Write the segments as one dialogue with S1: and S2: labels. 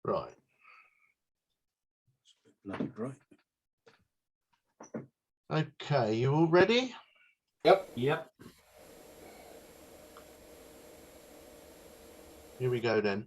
S1: Right.
S2: Bloody bright.
S1: Okay, you all ready?
S3: Yep.
S4: Yep.
S1: Here we go then.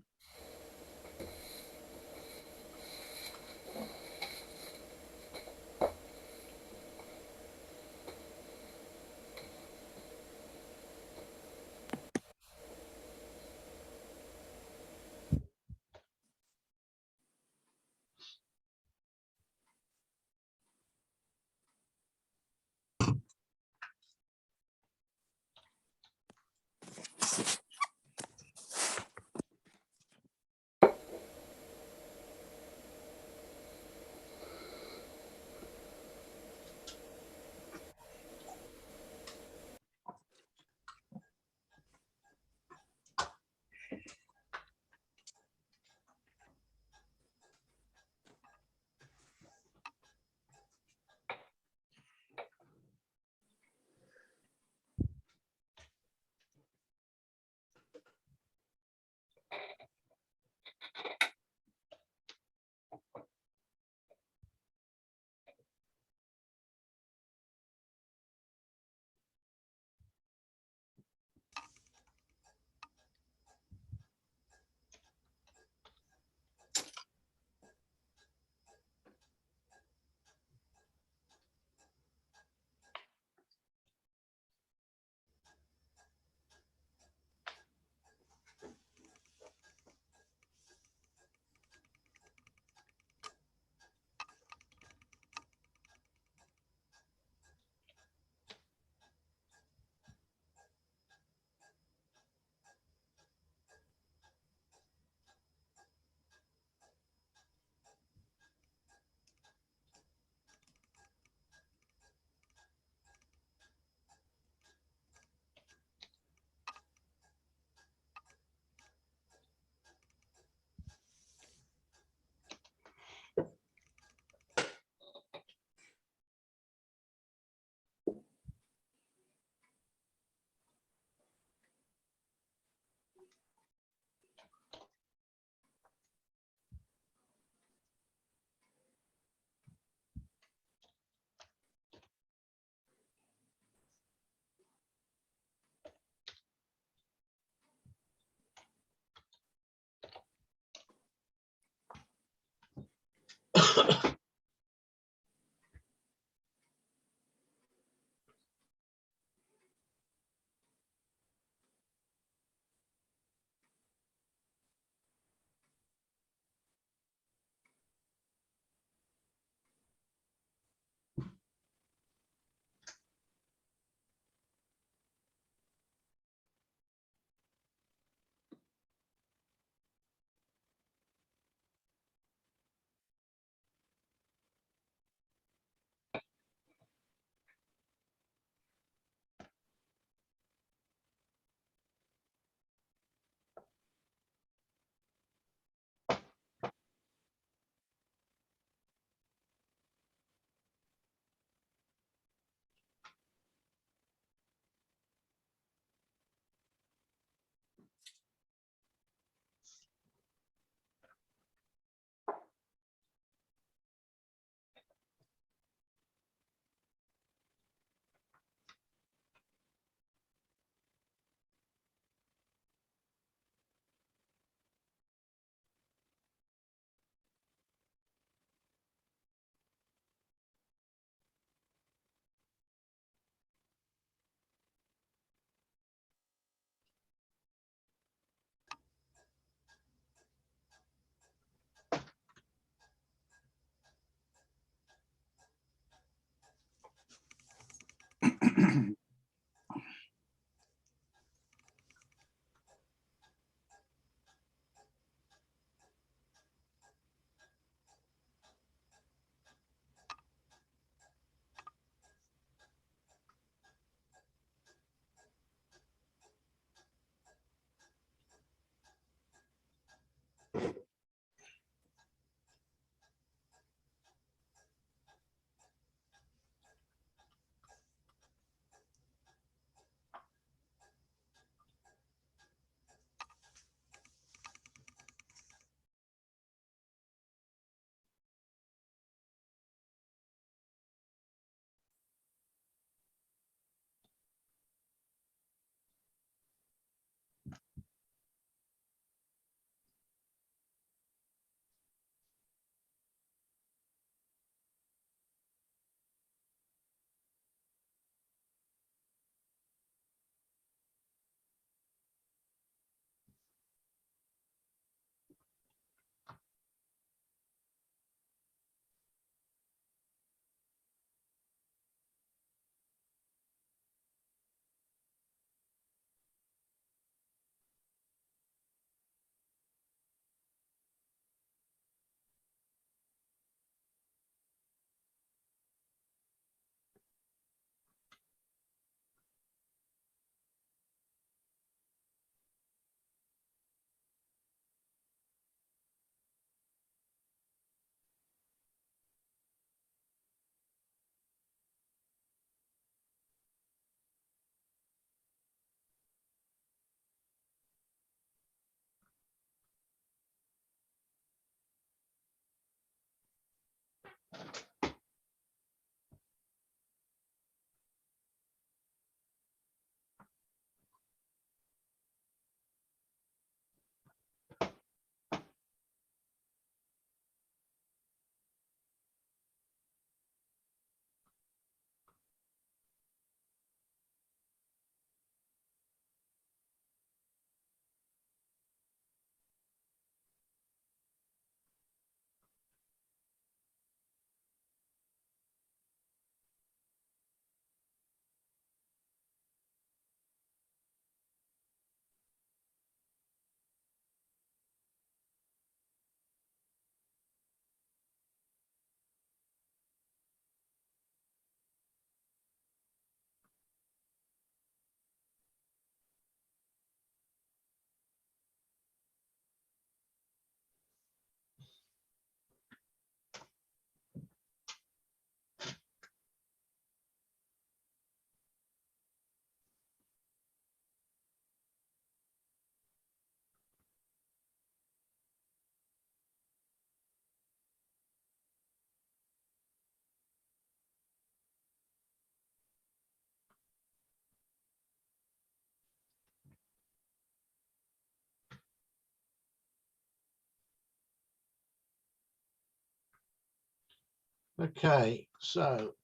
S1: Okay, so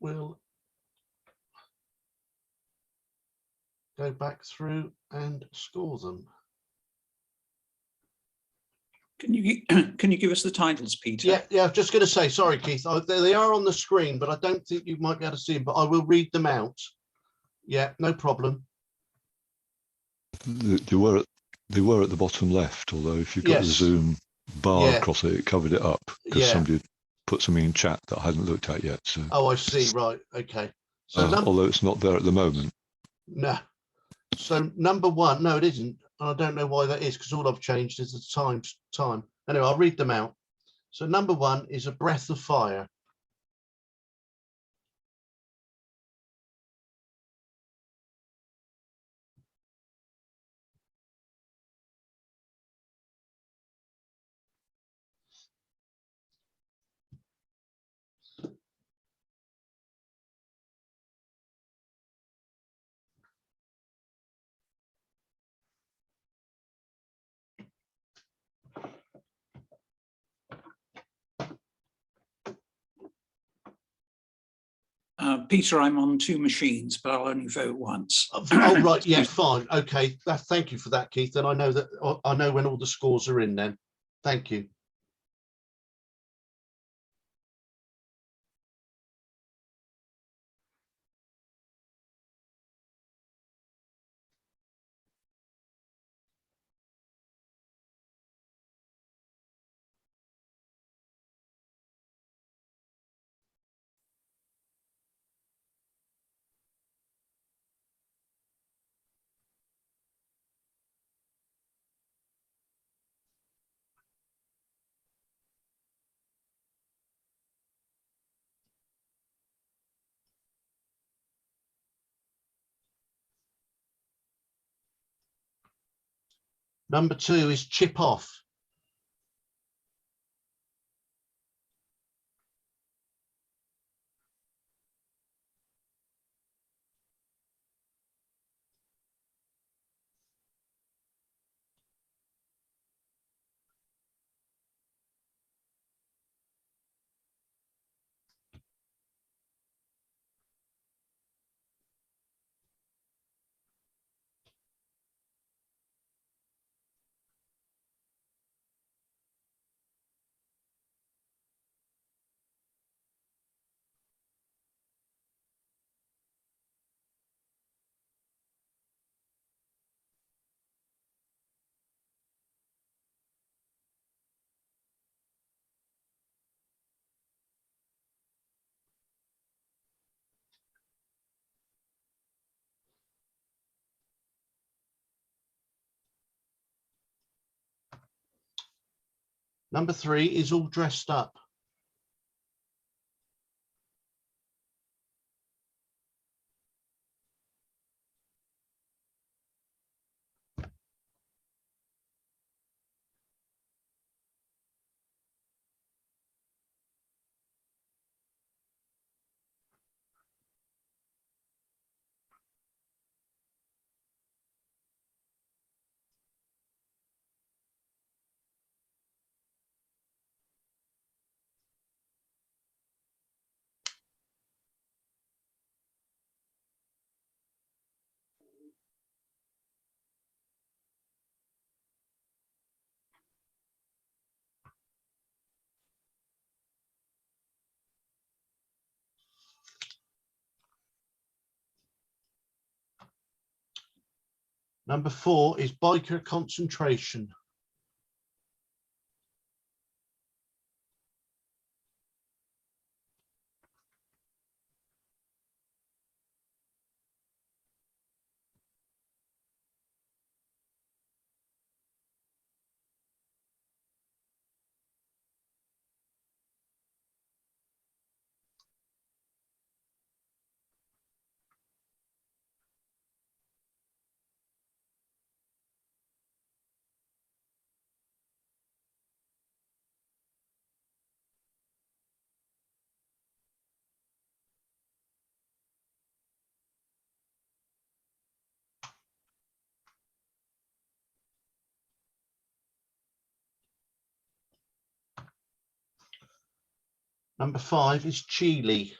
S1: we'll go back through and score them.
S2: Can you give us the titles, Peter?
S1: Yeah, I was just going to say, sorry, Keith, they are on the screen, but I don't think you might be able to see them, but I will read them out. Yeah, no problem.
S3: They were at the bottom left, although if you've got the Zoom bar across it, it covered it up because somebody had put something in chat that I hadn't looked at yet. So.
S1: Oh, I see. Right. Okay. So
S3: although it's not there at the moment.
S1: No. So number one, no, it isn't. And I don't know why that is because all I've changed is the time. Anyway, I'll read them out. So number one is A Breath of Fire.
S2: Peter, I'm on two machines, but I'll only vote once.
S1: Oh, right. Yeah, fine. Okay. Thank you for that, Keith. And I know when all the scores are in then. Thank you. Number two is Chip Off. Number three is All Dressed Up. Number 4 is biker concentration. Number 5 is Chile.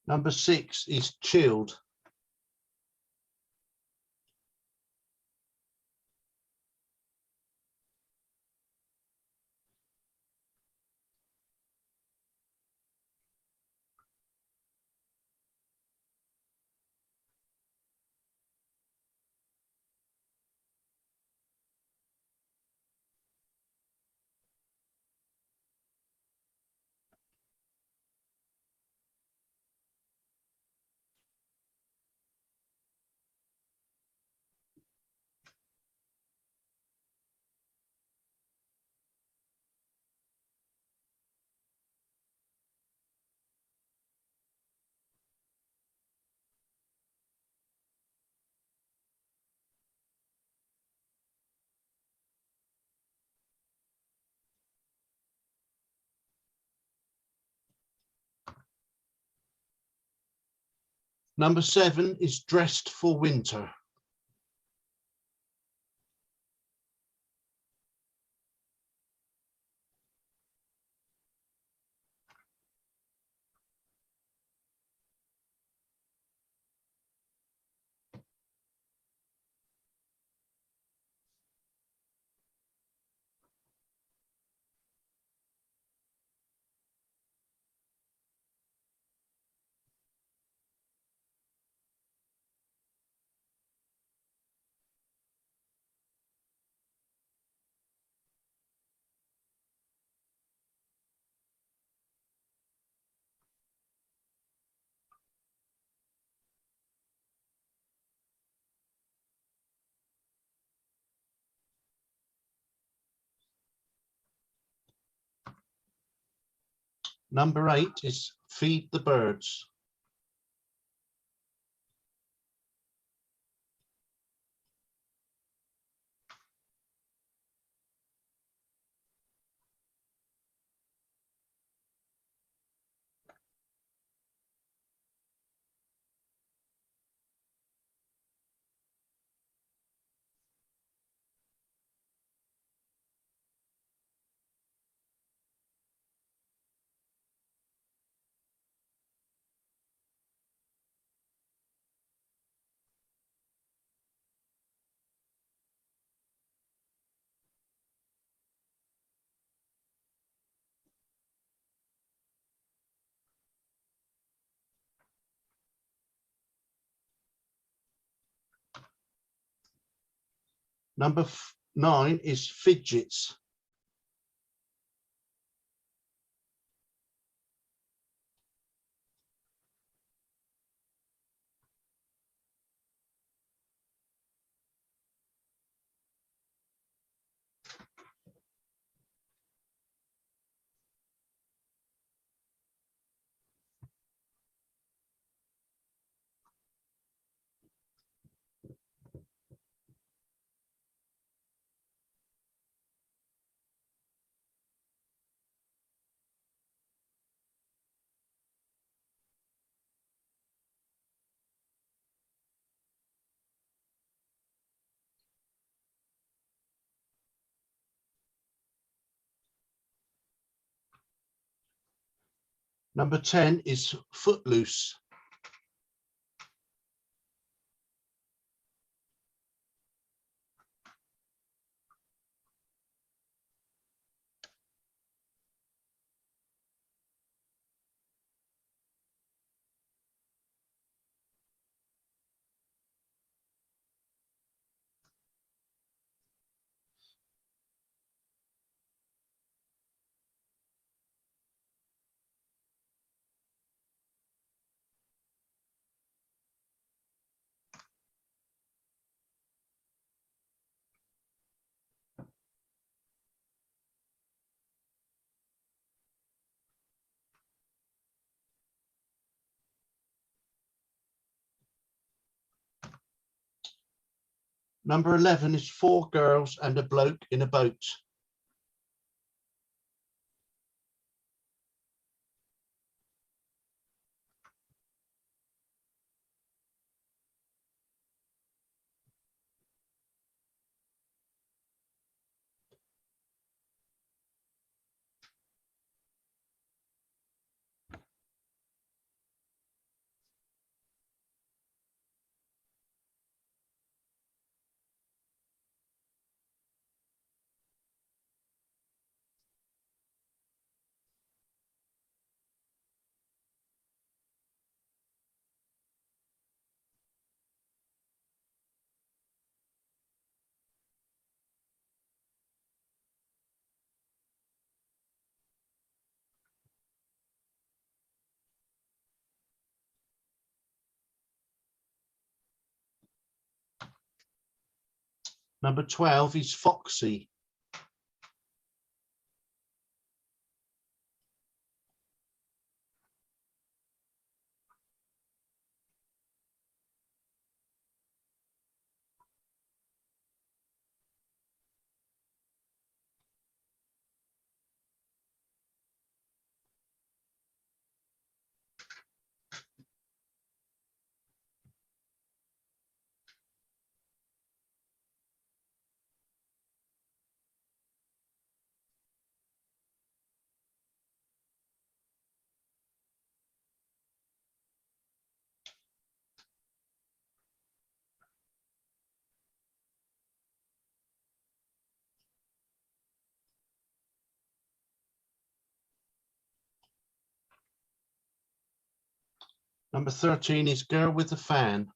S1: Number 6 is chilled. Number 7 is dressed for winter. Number 8 is feed the birds. Number 9 is fidgets. Number 10 is Footloose. Number 11 is Four Girls and a Bloke in a Boat. Number 12 is Foxy. Number 13 is Girl with a Fan.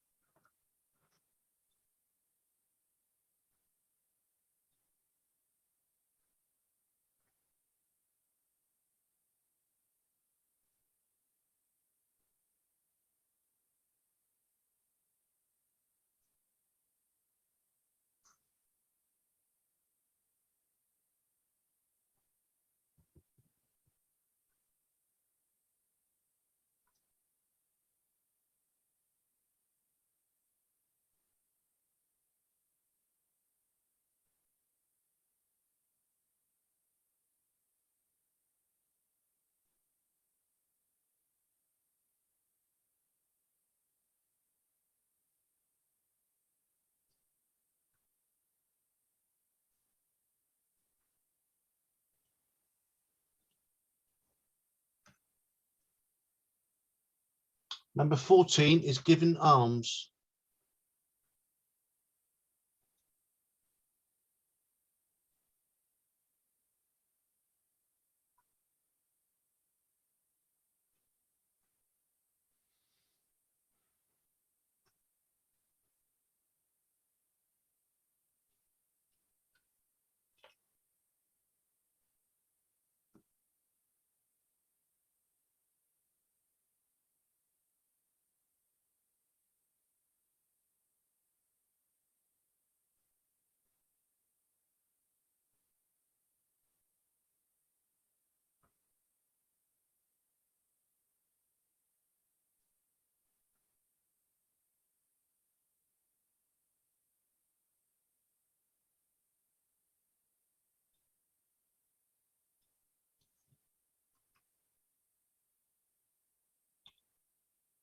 S1: Number 14 is Giving Alms.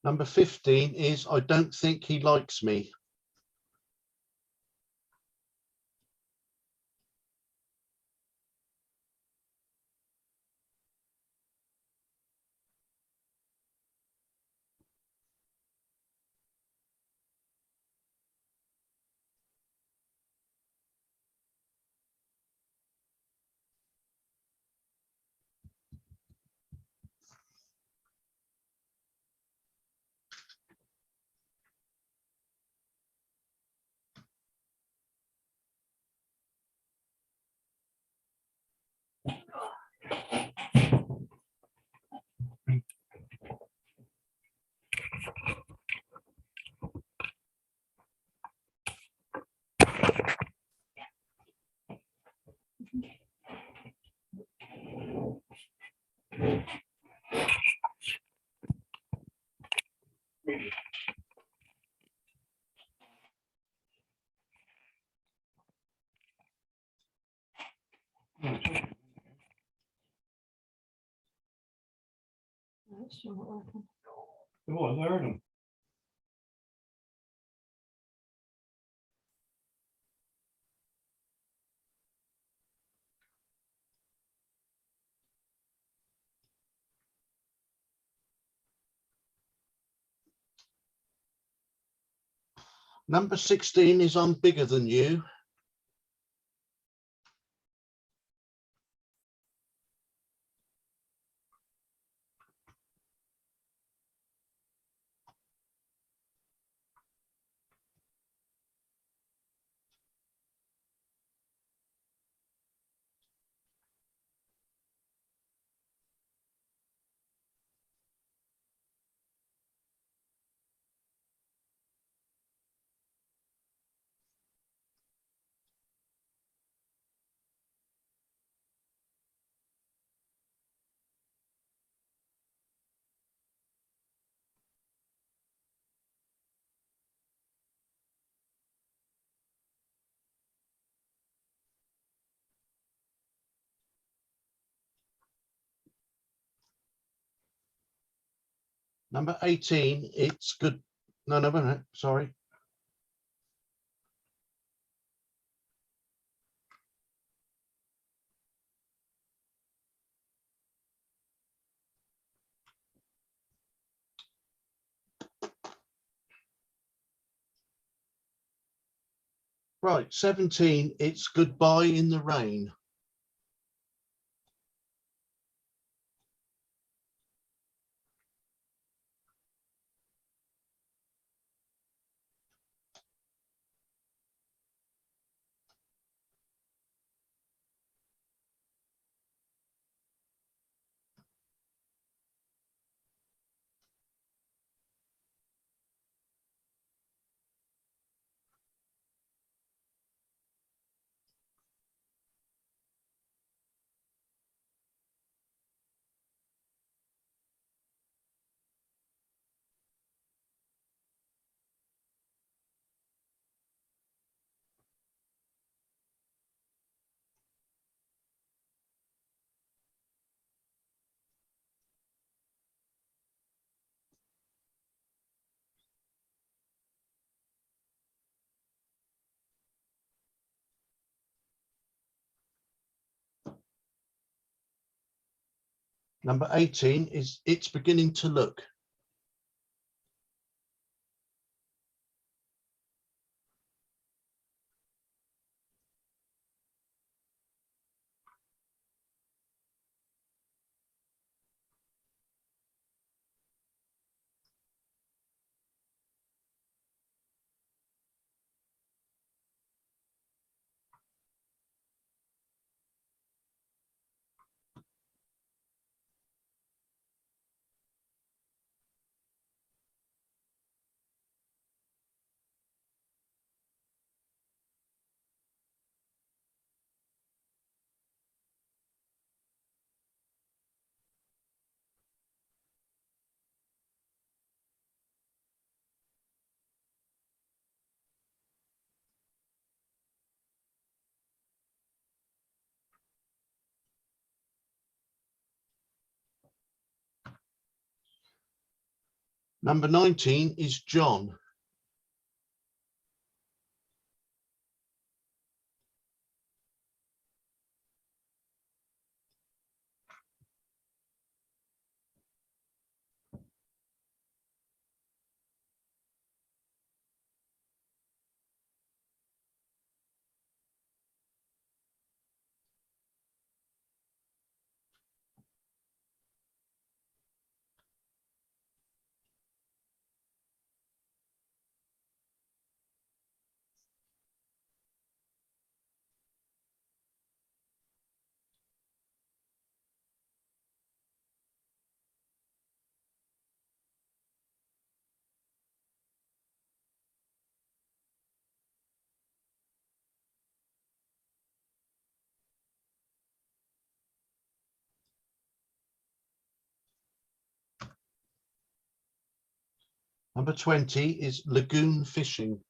S1: Number 15 is I Don't Think He Likes Me. was, I heard them. Number 16 is I'm Bigger Than You. Number 18, it's good. No, wait a minute, sorry. Right, 17, it's Goodbye in the Rain. Number 18 is It's Beginning to Look. Number 19 is John. Number 20 is Lagoon Fishing.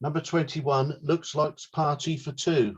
S1: Number 21, looks like party for two.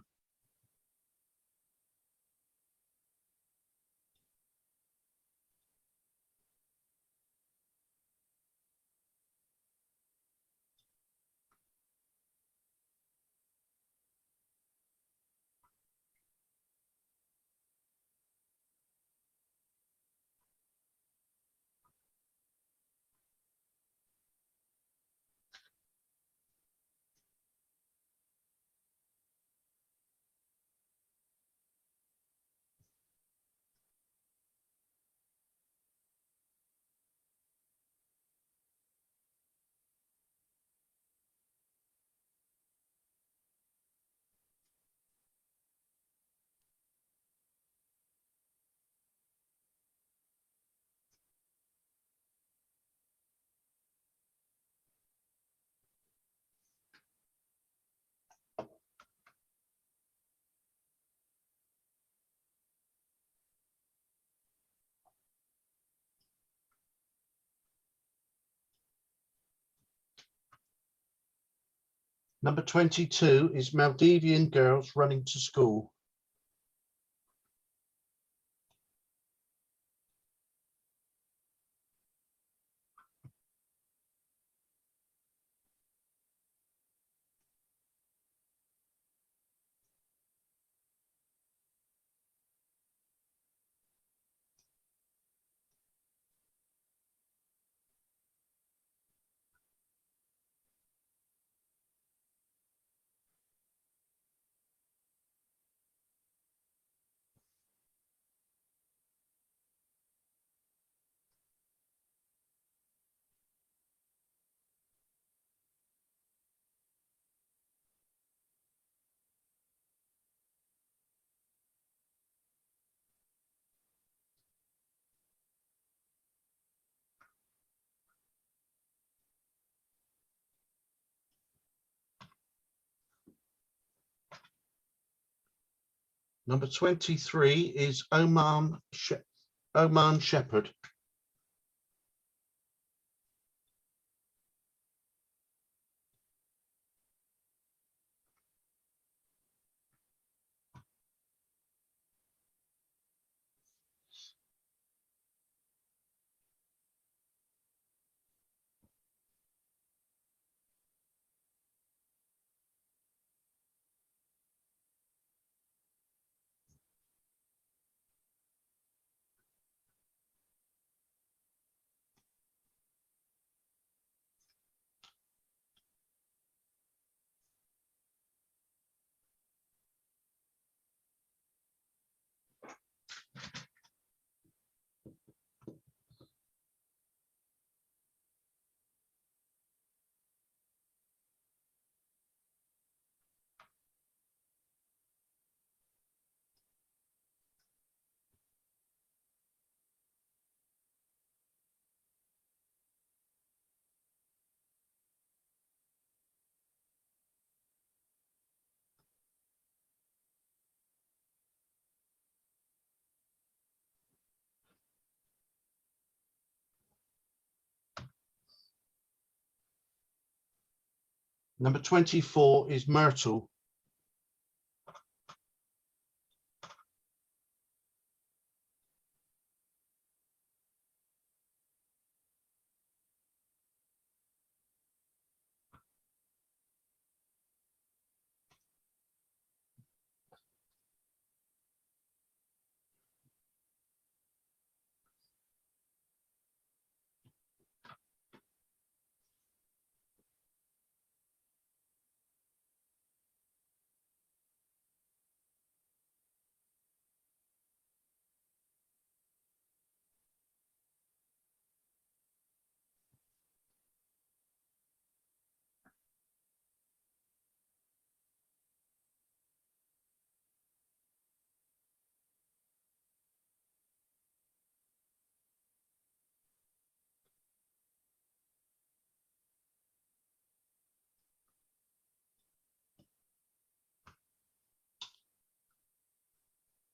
S1: Number 22 is Maldivian girls running to school. Number 23 is Oman Shepherd. Number 24 is Myrtle.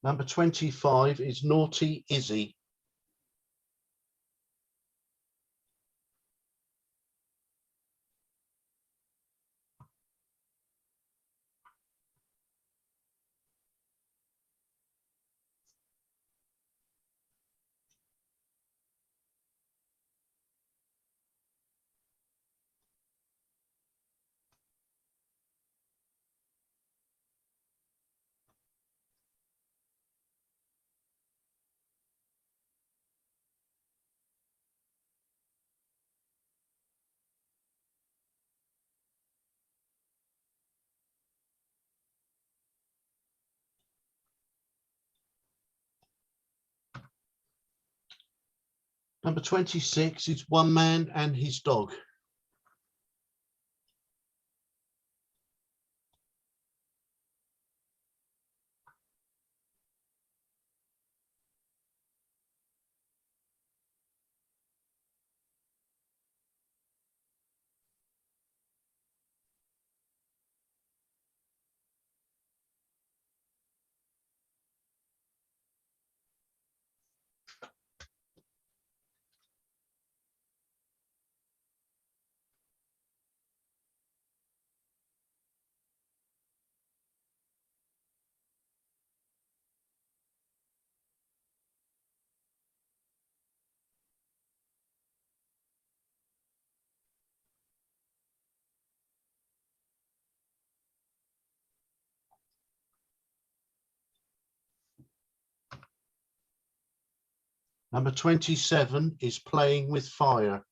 S1: Number 25 is Naughty Izzy. Number 26 is One Man and His Dog. Number 27 is Playing with Fire.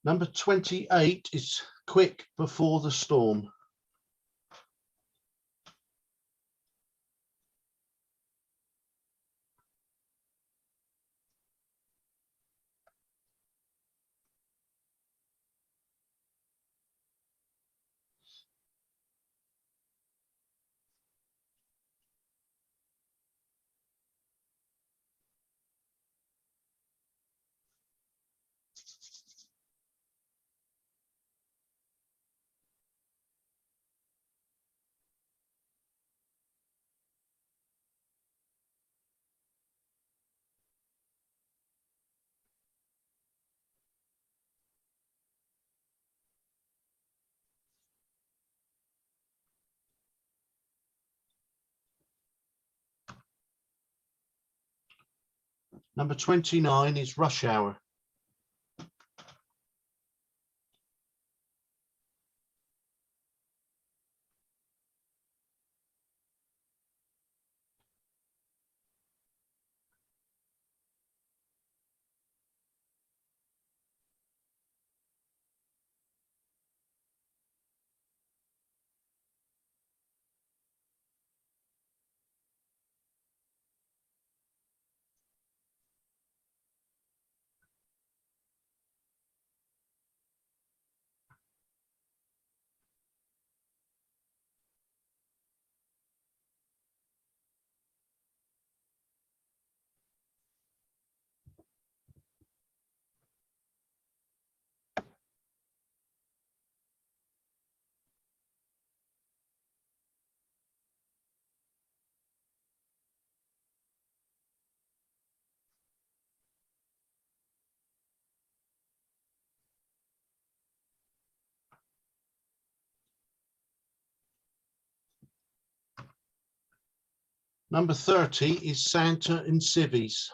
S1: Number 28 is Quick Before the Storm. Number 29 is Rush Hour. Number 30 is Santa and Civvies.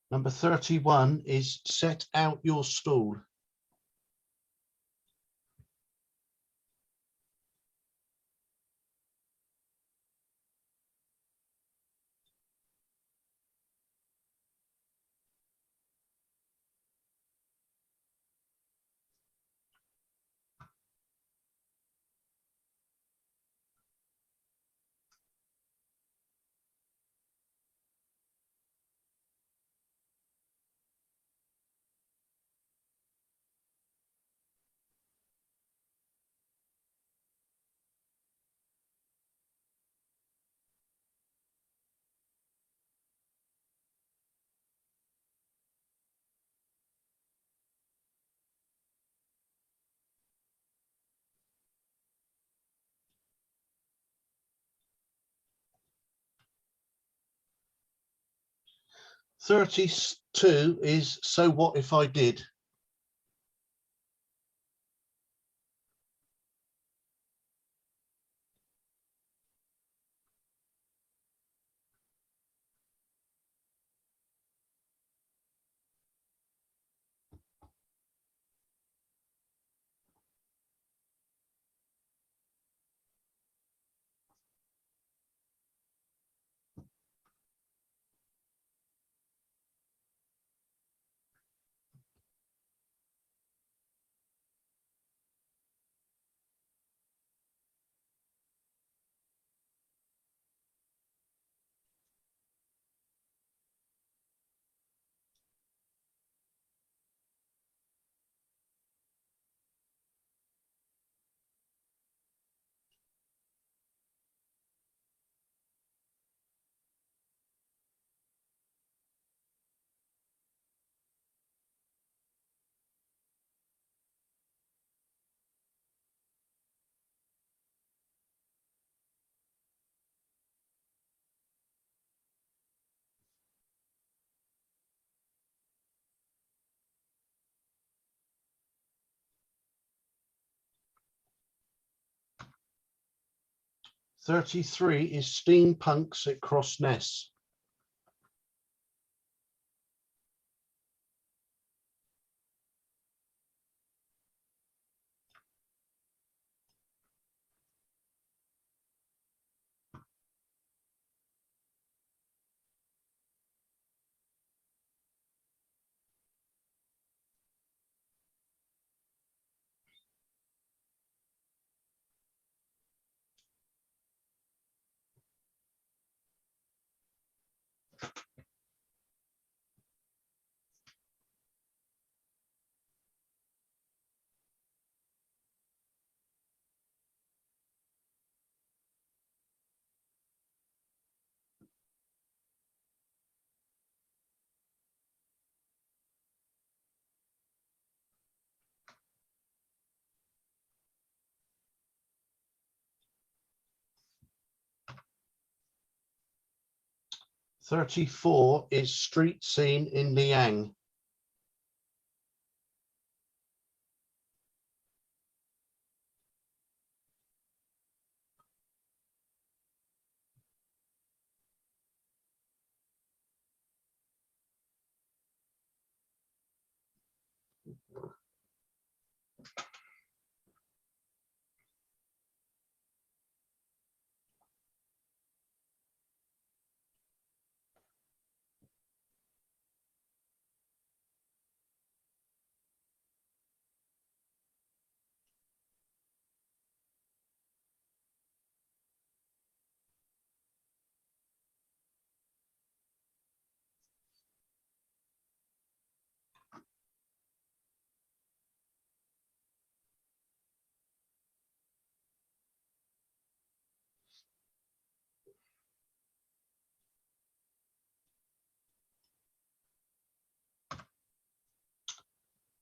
S1: Number 31 is set out your stall. "32 is so what if I did. "33 is steampunks at Crossness. "34 is street scene in Liang.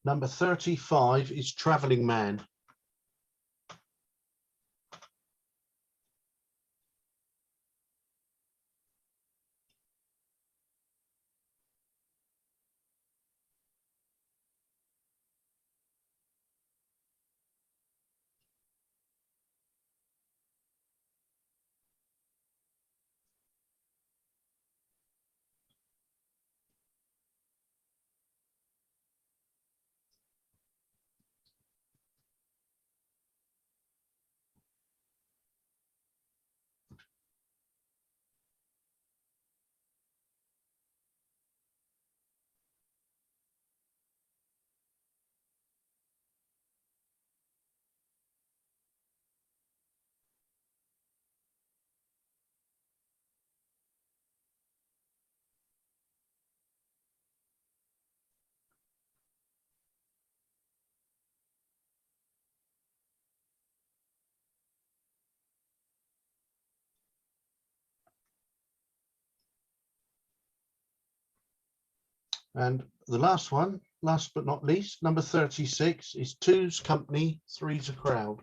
S1: Number 35 is traveling man. And the last one, last but not least, number 36 is two's company, three's a crowd.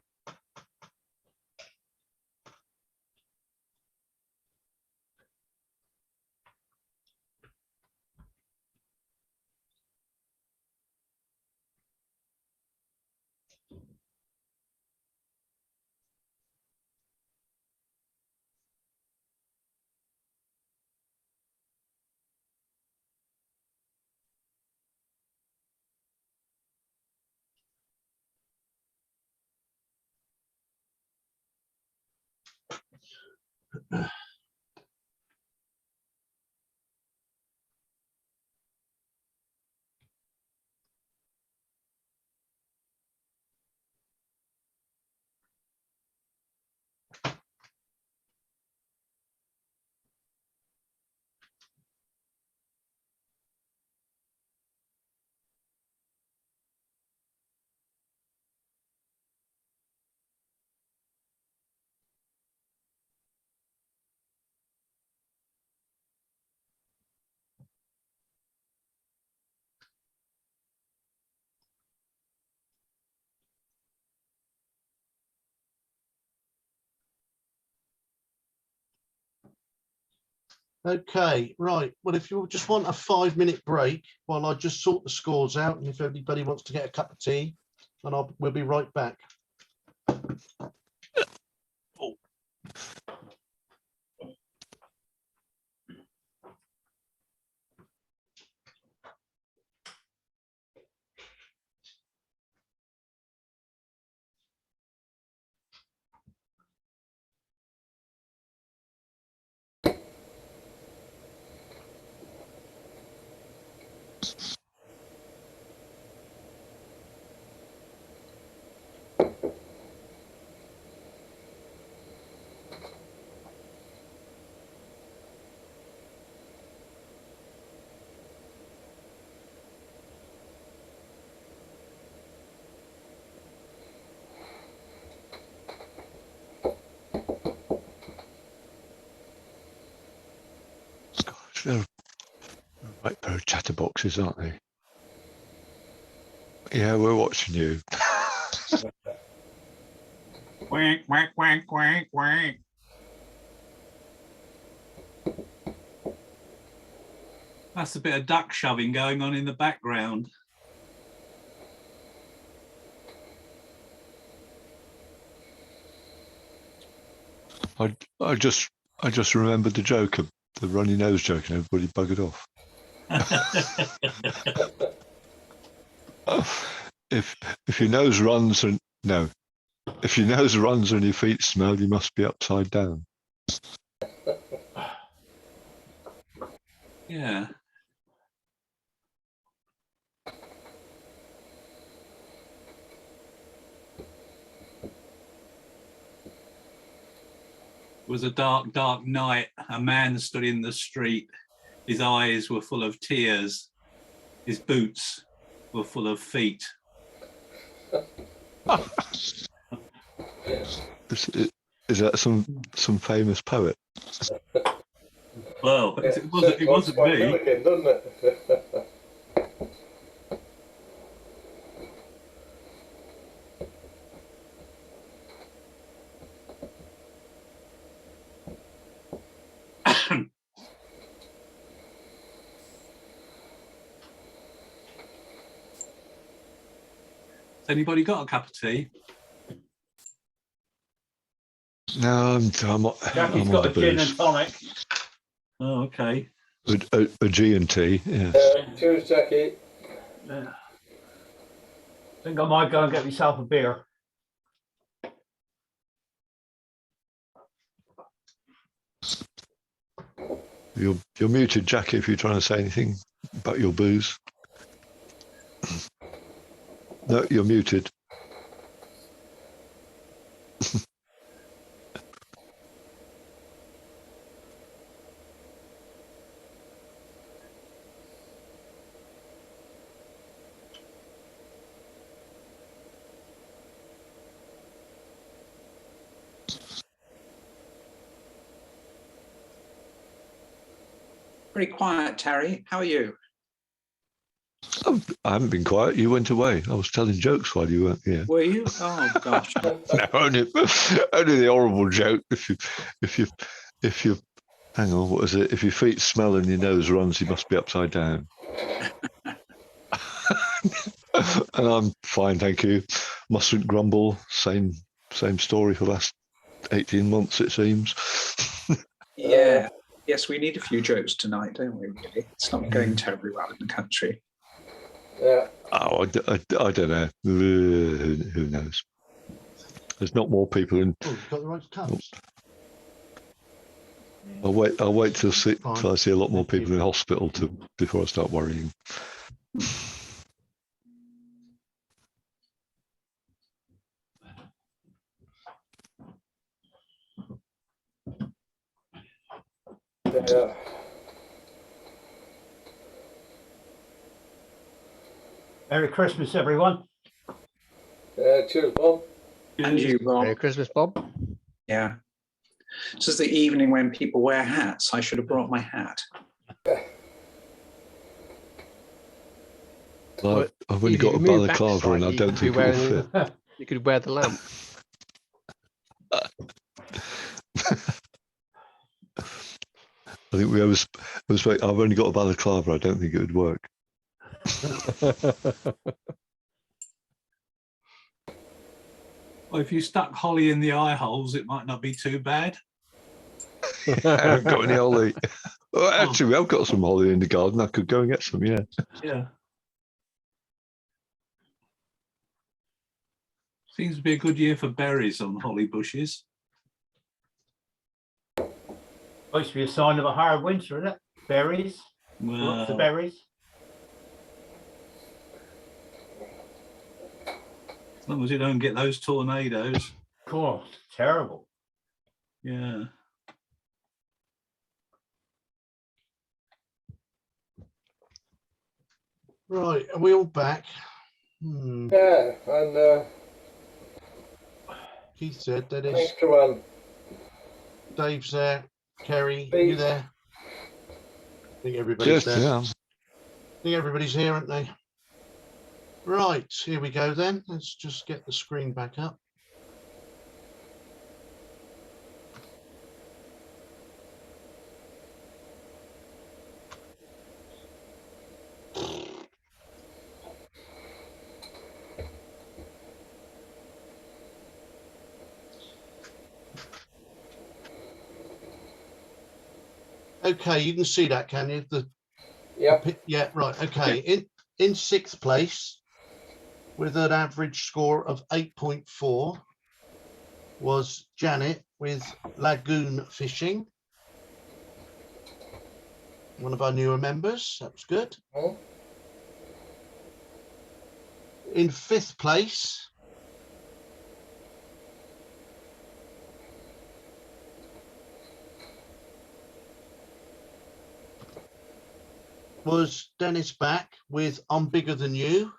S1: Okay, right. Well, if you just want a 5-minute break while I just sort the scores out, and if anybody wants to get a cup of tea, and we'll be right back. Oh.
S3: Gosh, they're a right pair of chatterboxes, aren't they? Yeah, we're watching you.
S2: Quack, quack, quack, quack, quack. That's a bit of duck shoving going on in the background.
S3: I just remembered the joke of the runny nose joke, and everybody buggered off. If your nose runs and no, if your nose runs and your feet smell, you must be upside down.
S2: Yeah. It was a dark, dark night. A man stood in the street. His eyes were full of tears. His boots were full of feet.
S3: Is that some famous poet?
S2: Well, it wasn't me.
S4: Milligan, doesn't it?
S2: Has anybody got a cup of tea?
S3: No, I'm
S4: Jackie's
S3: on
S4: got
S3: the
S4: a gin
S3: booze.
S4: and tonic.
S2: Oh, okay.
S3: A G&T, yeah.
S4: Cheers, Jackie. Yeah. Think I might go and get myself a beer.
S3: You're muted, Jackie, if you're trying to say anything about your booze. No, you're muted.
S2: Pretty quiet, Terry. How are you?
S3: I haven't been quiet. You went away. I was telling jokes while you weren't here.
S2: Were you? Oh gosh.
S3: No, only the horrible joke. If you hang on, what is it? If your feet smell and your nose runs, you must be upside down. And I'm fine, thank you. Mustn't grumble. Same story for the last 18 months, it seems.
S5: Yeah. Yes, we need a few jokes tonight, don't we, really? It's not going terribly well in the country.
S6: Yeah.
S3: Oh, I don't know. Who knows? There's not more people in.
S1: Oh, you've got the right cups.
S3: I'll wait till I see a lot more
S1: Thank you.
S3: people in hospital before I start worrying.
S6: Yeah.
S4: Merry Christmas, everyone.
S6: Cheers, Bob.
S5: And you,
S7: Merry
S5: Rob.
S7: Christmas, Bob.
S5: Yeah. This is the evening when people wear hats. I should have brought my hat.
S3: Well, I've only got a balaclava and I don't think it will fit.
S7: You could wear the lamp.
S3: I think I've only got a balaclava. I don't think it would work.
S2: Well, if you stuck holly in the eye holes, it might not be too bad.
S3: I haven't got any holly. Well, actually, I've got some holly in the garden. I could go and get some, yeah.
S2: Yeah. Seems to be a good year for berries on holly bushes.
S4: Supposed to be a sign of a hard winter, isn't it? Berries. Lots of
S2: Well,
S4: berries.
S2: as long as you don't get those tornadoes.
S4: Cool. Terrible.
S2: Yeah.
S1: Right, are we all back?
S6: Yeah, and
S1: Keith said that is.
S6: thanks to
S1: Dave's there. Kerry,
S6: Steve.
S1: you there? I think everybody's there.
S3: Yeah.
S1: I think everybody's here, aren't they? Right, here we go then. Let's just get the screen back up. Okay, you can see that, can you? Yeah, right. Okay. In sixth place, with an average score of 8.4, was Janet with Lagoon Fishing. One of our newer members. That was good.
S6: Oh.
S1: In fifth place, was Dennis back with I'm Bigger Than You.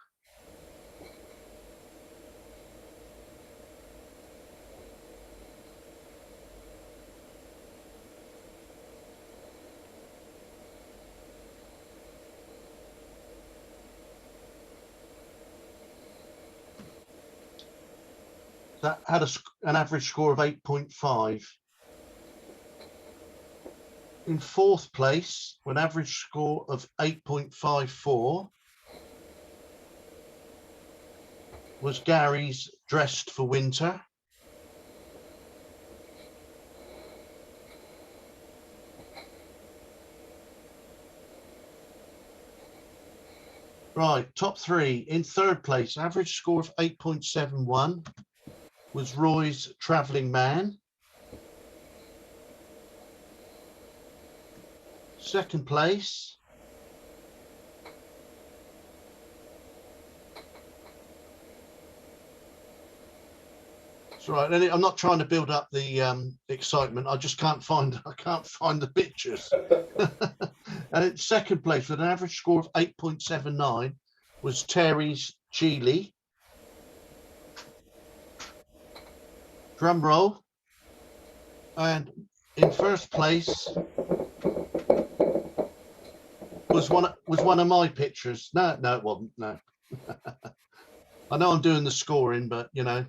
S1: That had an average score of 8.5. In fourth place, with an average score of 8.54, was Gary's Dressed for Winter. Right, top three. In third place, average score of 8.71, was Roy's Travelling Man. Second place, it's all right. I'm not trying to build up the excitement. I just can't find the pictures. And in second place with an average score of 8.79 was Terry's Chile. Drum roll. And in first place was one of my pictures. No, it wasn't. No. I know I'm doing the scoring, but you know.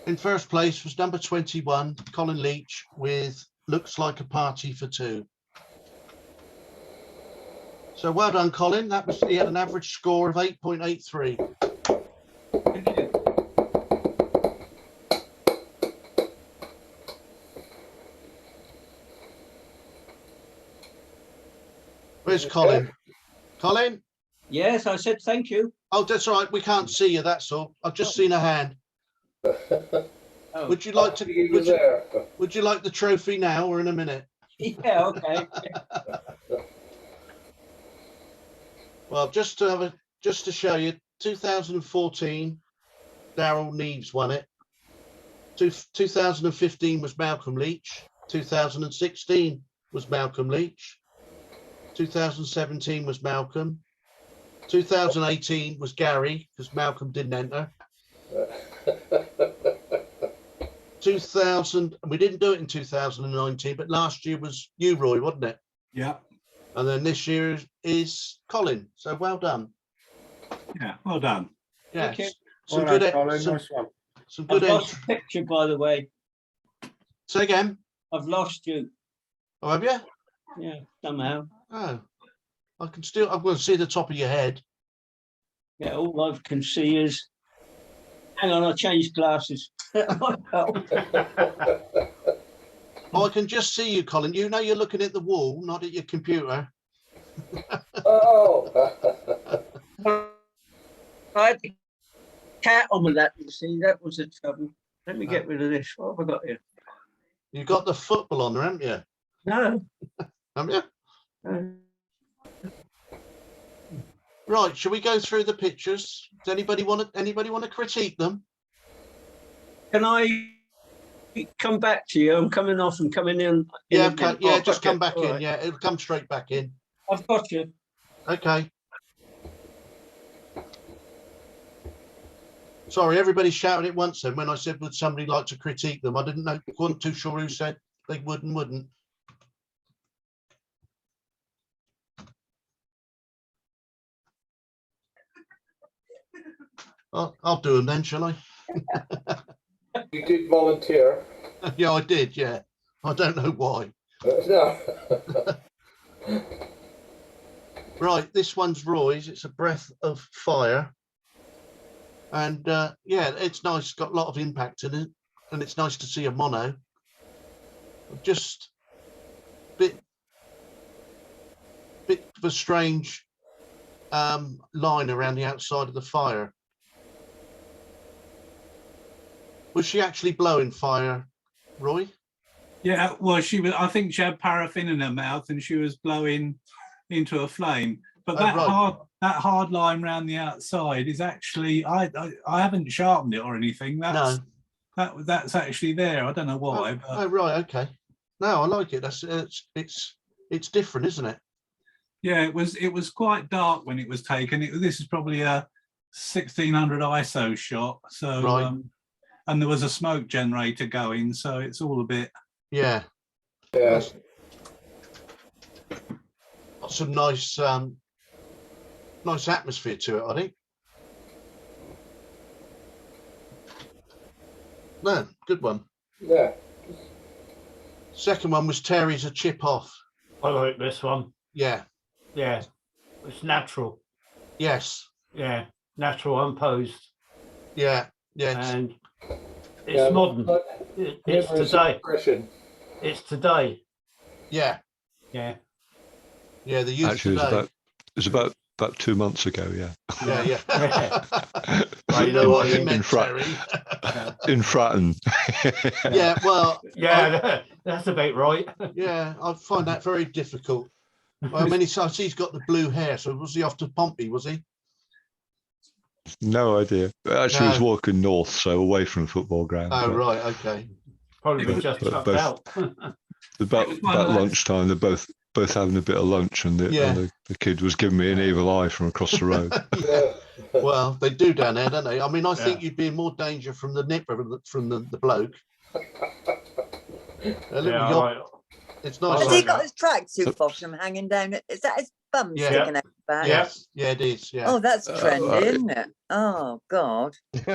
S1: In first place was number 21, Colin Leach, with Looks Like a Party for Two. So well done, Colin. He had an average score of 8.83.
S2: Thank you.
S1: Where's Colin? Colin?
S7: Yes, I said thank you.
S1: Oh, that's all right. We can't see you. That's all. I've just seen a hand.
S7: Oh.
S1: Would you like to? Would you like the trophy now or in a minute?
S7: Yeah, okay.
S1: Well, just to show you, 2014, Daryl Neves won it. 2015 was Malcolm Leach. 2016 was Malcolm Leach. 2017 was Malcolm. 2018 was Gary, because Malcolm didn't enter. 2000, we didn't do it in 2019, but last year was you, Roy, wasn't it?
S2: Yeah.
S1: And then this year is Colin. So well done.
S2: Yeah, well done.
S1: Yeah.
S7: Thank you.
S1: Some
S6: All
S1: good,
S6: right, Colin,
S1: some,
S6: nice one.
S1: some
S7: I've
S1: good.
S7: lost a picture, by the way.
S1: Say again.
S7: I've lost you.
S1: Oh, have you?
S7: Yeah, somehow.
S1: Oh, I'm going to see the top of your head.
S7: Yeah, all I can see is. Hang on, I changed glasses.
S1: Oh, I can just see you, Colin. You know you're looking at the wall, not at your computer.
S6: Oh.
S7: I had the cat on my lap, you see, that was the trouble. Let me get rid of this. What have I got here?
S1: You've got the football on there, haven't you?
S7: No.
S1: Haven't you?
S7: No.
S1: Right, shall we go through the pictures? Does anybody want to critique them?
S7: Can I come back to you? I'm coming off and coming in.
S1: Yeah,
S7: a minute.
S1: yeah,
S7: Oh,
S1: just
S7: okay.
S1: come back
S7: All
S1: in.
S7: right.
S1: Yeah, it'll come straight back in.
S7: I've got you.
S1: Okay. Sorry, everybody shouted at once then when I said, would somebody like to critique them? I didn't know, wasn't too sure who said they would and wouldn't. I'll do them then, shall I?
S6: You did volunteer.
S1: Yeah, I did, yeah. I don't know why.
S6: No.
S1: Right, this one's Roy's. It's a breath of fire. And yeah, it's nice, got a lot of impact in it. And it's nice to see a mono. Just bit of a strange line around the outside of the fire. Was she actually blowing fire, Roy?
S2: Yeah, well, she was. I think she had paraffin in her mouth, and she was blowing into a flame. But that hard line around the outside is actually. I haven't sharpened it or anything. That's actually there. I don't know why.
S1: Oh, right, okay. No, I like it. It's different, isn't it?
S2: Yeah, it was quite dark when it was taken. This is probably a 1600 ISO shot. So.
S1: Right.
S2: And there was a smoke generator going, so it's all a bit.
S1: Yeah.
S6: Yeah.
S1: Got some nice nice atmosphere to it, I think. No, good one.
S6: Yeah.
S1: Second one was Terry's A Chip Off.
S4: I like this one.
S1: Yeah.
S4: Yeah. It's natural.
S1: Yes.
S4: Yeah. Natural, unposed.
S1: Yeah. Yeah.
S4: And it's modern. It's today. It's today.
S1: Yeah.
S4: Yeah.
S1: Yeah. The youth
S3: Actually,
S1: today.
S3: it was about 2 months ago. Yeah.
S1: Yeah. Yeah.
S4: Well,
S1: you know what you
S3: in
S1: meant, Terry.
S3: In Fratton.
S1: Yeah. Well.
S4: Yeah, that's about right.
S1: Yeah, I find that very difficult. I mean, he's got the blue hair, so was he off to Pompey? Was he?
S3: No idea. Actually,
S1: No.
S3: was walking north, so away from the football ground.
S1: Oh,
S3: but
S1: right, okay.
S4: Probably been just
S3: But
S4: chucked
S3: both-
S4: out.
S3: About lunchtime, they're both having a bit of lunch, and the kid was giving me an evil eye from across the road.
S6: Yeah.
S1: Well, they do down there, don't they? I mean, I think you'd be in more danger from the nipper from the bloke. A little yacht. It's nice.
S8: Has he got his tracksuit bottom hanging down? Is that his bum sticking out the back?
S1: Yes. Yeah, it is. Yeah.
S8: Oh, that's trendy, isn't it? Oh, God. It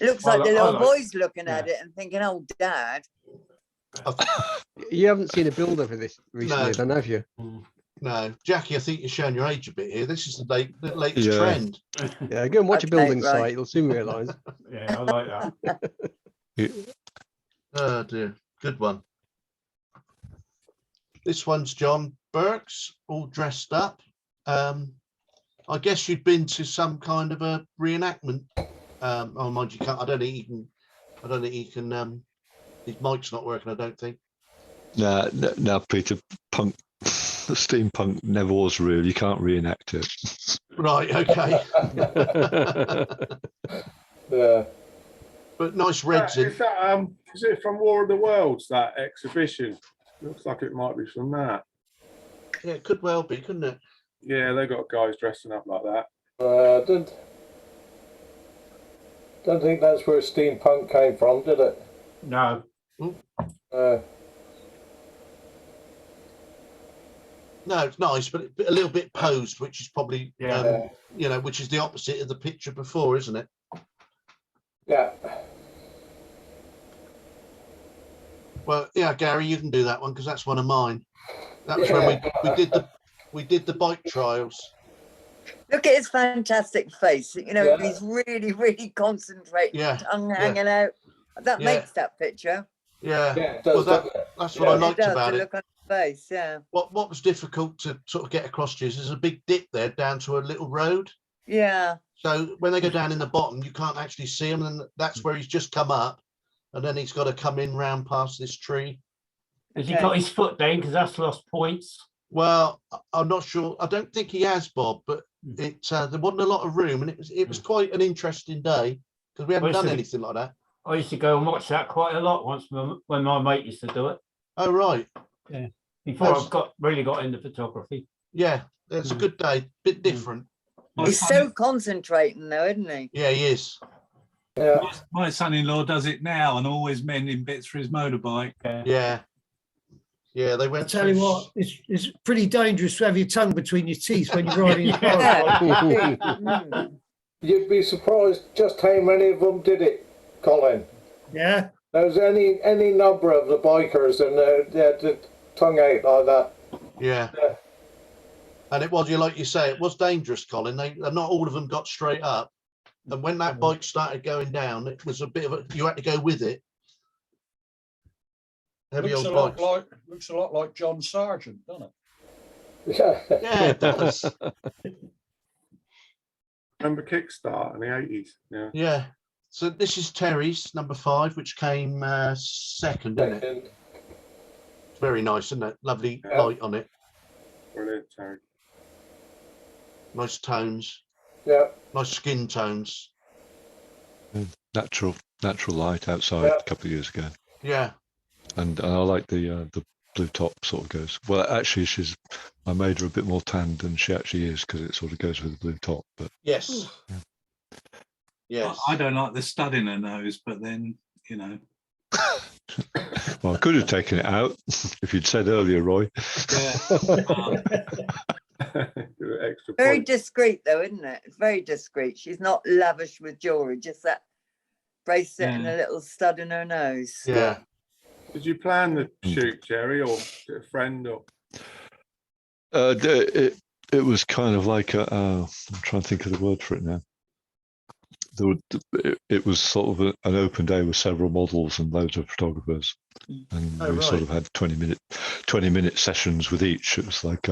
S8: looks like the little boy's looking at it and thinking, oh, Dad.
S9: You haven't seen a builder for this recently, then, have you?
S1: No. Jackie, I think you're showing your age a bit here. This is the latest trend.
S9: Yeah, go and watch a building site. You'll soon realise.
S4: Yeah, I like that.
S1: Oh, dear. Good one. This one's John Burks, all dressed up. I guess you've been to some kind of a reenactment. Oh, mind you, can't. I don't think you can. His mic's not working. I don't think.
S3: No, Peter. Steampunk never was real. You can't reenact it.
S1: Right. Okay.
S6: Yeah.
S1: But nice reds in.
S10: Is it from War of the Worlds, that exhibition? Looks like it might be from that.
S1: Yeah, it could well be, couldn't it?
S10: Yeah, they got guys dressing up like that.
S6: Don't think that's where steampunk came from, did it?
S4: No.
S1: No, it's nice, but a little bit posed, which is probably, which is the opposite of the picture before, isn't it?
S6: Yeah.
S1: Well, yeah, Gary, you can do that one because that's one of mine. That was when we did the bike trials.
S8: Look at his fantastic face. You know, he's really, really concentrating, tongue hanging out. That makes that picture.
S1: Yeah.
S6: Well,
S1: that's what I liked about it.
S8: Look on his face, yeah.
S1: What was difficult to sort of get across to is there's a big dip there down to a little road.
S8: Yeah.
S1: So when they go down in the bottom, you can't actually see him, and that's where he's just come up, and then he's got to come in round past this tree.
S4: Has he got his foot down because that's lost points?
S1: Well, I'm not sure. I don't think he has, Bob, but there wasn't a lot of room, and it was quite an interesting day because we haven't done anything like that.
S4: I used to go and watch that quite a lot once when my mate used to do it.
S1: Oh, right.
S4: Yeah. Before I really got into photography.
S1: Yeah, it's a good day. Bit different.
S8: He's so concentrating though, isn't he?
S1: Yeah, he is.
S6: Yeah.
S2: My son-in-law does it now and always mending bits for his motorbike.
S1: Yeah. Yeah, they went.
S11: I tell you what, it's pretty dangerous to have your tongue between your teeth when you're riding a car.
S6: You'd be surprised just how many of them did it, Colin.
S11: Yeah.
S6: There's any number of the bikers and they had the tongue out like that.
S1: Yeah. And it was, like you say, it was dangerous, Colin. Not all of them got straight up. And when that bike started going down, it was a bit of you had to go with it. Heavy old bike.
S12: Looks a lot like John Sargent, doesn't it?
S1: Yeah, it does.
S10: Remember Kickstart in the 80s? Yeah.
S1: Yeah. So this is Terry's number 5, which came second, isn't it? It's very nice, isn't it? Lovely light on it.
S10: Brilliant, Terry.
S1: Nice tones.
S6: Yeah.
S1: Nice skin tones.
S3: Natural light outside a couple of years ago.
S1: Yeah.
S3: And I like the blue top sort of goes. Well, actually, I made her a bit more tanned than she actually is because it sort of goes with the blue top. But
S1: yes. Yeah. Yes.
S2: I don't like the stud in her nose, but then, you know.
S3: Well, I could have taken it out if you'd said earlier, Roy.
S8: Yeah. Very discreet, though, isn't it? It's very discreet. She's not lavish with jewelry, just that bracelet and a little stud in her nose.
S1: Yeah.
S10: Did you plan the shoot, Jerry, or a friend? Or
S3: it was kind of like I'm trying to think of the word for it now. It was sort of an open day with several models and loads of photographers, and we sort of had 20-minute sessions with each. It was like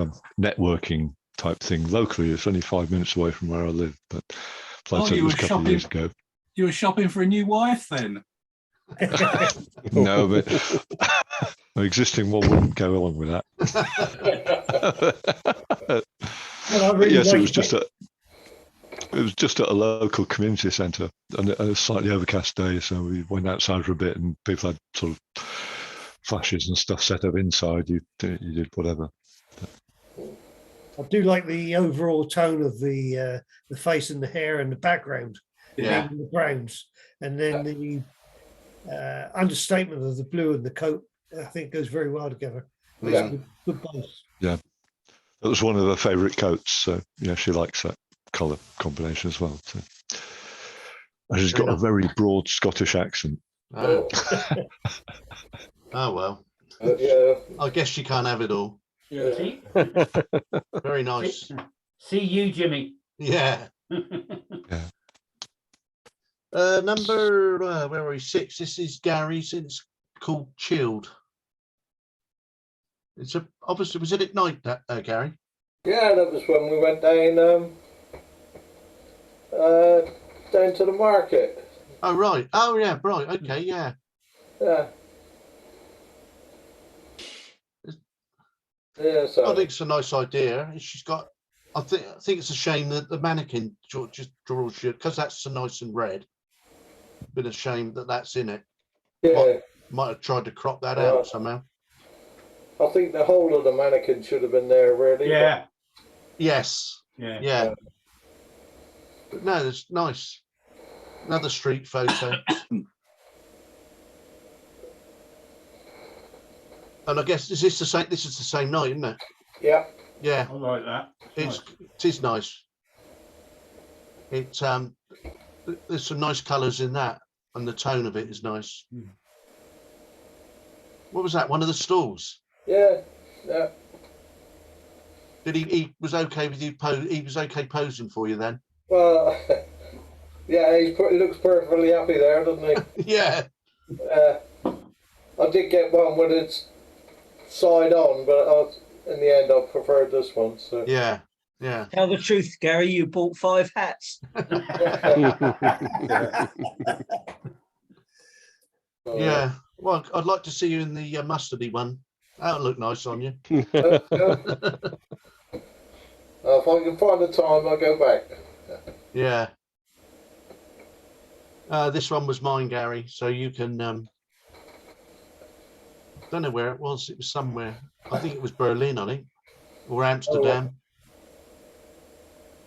S3: networking type thing. Locally, it's only 5 minutes away from where I live, but it was a couple of years ago.
S2: You were shopping for a new wife then?
S3: No, but my existing one wouldn't go along with that. Yes, it was just at a local community centre and a slightly overcast day, so we went outside for a bit and people had sort of flashes and stuff set up inside. You did whatever.
S11: I do like the overall tone of the face and the hair and the background,
S1: yeah,
S11: the browns, and then understatement of the blue and the coat, I think goes very well together.
S1: Yeah.
S11: Good both.
S3: Yeah, that was one of her favourite coats. So yeah, she likes that colour combination as well. So. And she's got a very broad Scottish accent.
S1: Oh, oh well.
S6: Yeah.
S1: I guess you can't have it all.
S4: Yeah. See?
S1: Very nice.
S4: See you, Jimmy.
S1: Yeah.
S3: Yeah.
S1: Number where are we? 6. This is Gary's. It's called Chilled. It's obviously, was it at night, that Gary?
S6: Yeah, that was when we went down to the market.
S1: Oh right. Oh yeah. Right. Okay. Yeah.
S6: Yeah. Yeah. So
S1: I think it's a nice idea. She's got. I think it's a shame that the mannequin just draws you, because that's so nice and red. Been a shame that that's in it.
S6: yeah,
S1: Might have tried to crop that out somehow.
S6: I think the whole of the mannequin should have been there, really.
S4: Yeah.
S1: Yes.
S4: Yeah.
S1: Yeah. But no, it's nice. Another street photo. And I guess is this the same? This is the same night, isn't it?
S6: Yeah.
S1: Yeah.
S4: I like that.
S1: It is nice. It's there's some nice colours in that, and the tone of it is nice. What was that? One of the stalls?
S6: Yeah. Yeah.
S1: Did he was okay with you? He was okay posing for you then?
S6: Well, yeah, he looks perfectly happy there, doesn't he?
S1: Yeah.
S6: I did get one with its side on, but in the end, I preferred this one. So.
S1: Yeah. Yeah.
S7: Tell the truth, Gary. You bought 5 hats.
S1: Yeah. Well, I'd like to see you in the mustardy one. That'll look nice on you.
S6: If I can find the time, I'll go back.
S1: Yeah. This one was mine, Gary. So you can. Don't know where it was. It was somewhere. I think it was Berlin. I think, or Amsterdam.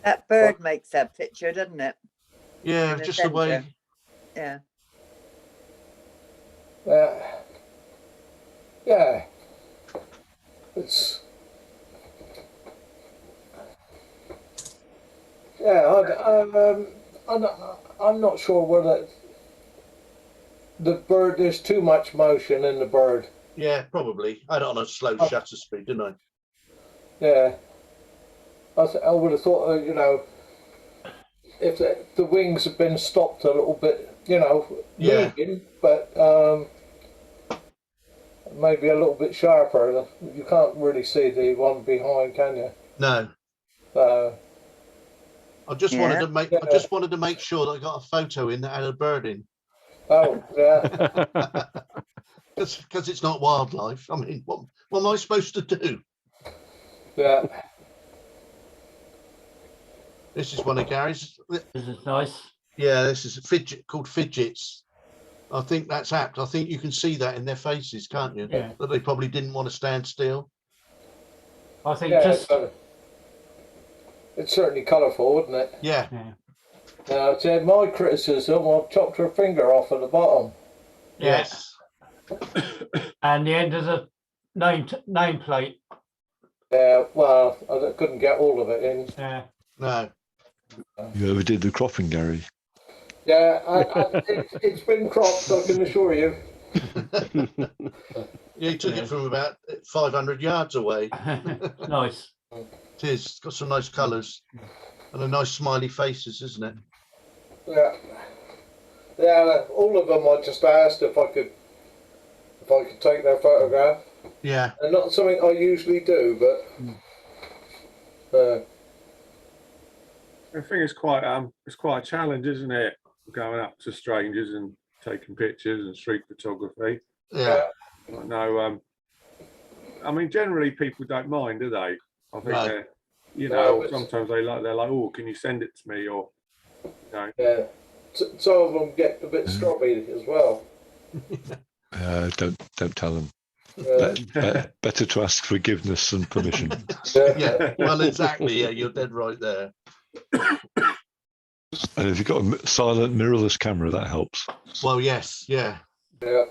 S8: That bird makes that picture, doesn't it?
S1: Yeah,
S8: In the
S1: just the way.
S8: centre. Yeah.
S6: Yeah. It's. Yeah, I'm not sure whether the bird, there's too much motion in the bird.
S1: Yeah, probably. I had it on a slow shutter speed, didn't I?
S6: Yeah. I would have thought, you know, if the wings had been stopped a little bit, you know, moving, but maybe a little bit sharper. You can't really see the one behind, can you?
S1: No. I just wanted to make. I just wanted to make sure that I got a photo in that had a bird in.
S6: Oh yeah.
S1: Because it's not wildlife. I mean, what am I supposed to do?
S6: Yeah.
S1: This is one of Gary's.
S4: This is nice.
S1: Yeah, this is a fidget called Fidgets. I think that's apt. I think you can see that in their faces, can't you?
S4: Yeah.
S1: That they probably didn't want to stand still.
S4: I think just.
S6: It's certainly colourful, isn't it?
S1: Yeah.
S6: Now, to my criticism, I've chopped her finger off at the bottom.
S1: Yes.
S4: And the end of the nameplate.
S6: Yeah, well, I couldn't get all of it in.
S4: Yeah.
S1: No.
S3: You overdid the cropping, Gary.
S6: Yeah, it's been cropped, I can assure you.
S1: Yeah, he took it from about 500 yards away.
S4: Nice.
S1: It is. It's got some nice colours and a nice smiley faces, isn't it?
S6: Yeah. Yeah, all of them I just asked if I could take their photograph.
S1: Yeah.
S6: And not something I usually do, but
S10: I think it's quite a challenge, isn't it? Going up to strangers and taking pictures and street photography.
S1: Yeah.
S10: No, I mean, generally people don't mind, do they? I think they're, you
S6: No,
S10: know, sometimes they're like, oh, can you send it to me, or you know.
S6: yeah, some of them get a bit stroppy as well.
S3: Don't tell them. Better to ask forgiveness and permission.
S1: Yeah, well, exactly. Yeah, you're dead right there.
S3: And if you've got a silent mirrorless camera, that helps.
S1: Well, yes, yeah.
S6: Yeah.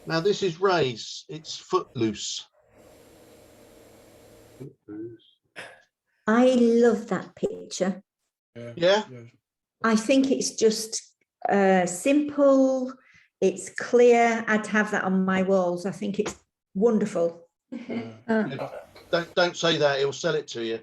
S1: Now this is Ray's. It's Footloose.
S13: I love that picture.
S1: Yeah.
S13: I think it's just simple. It's clear. I'd have that on my walls. I think it's wonderful.
S1: Don't say that. He'll sell it to you.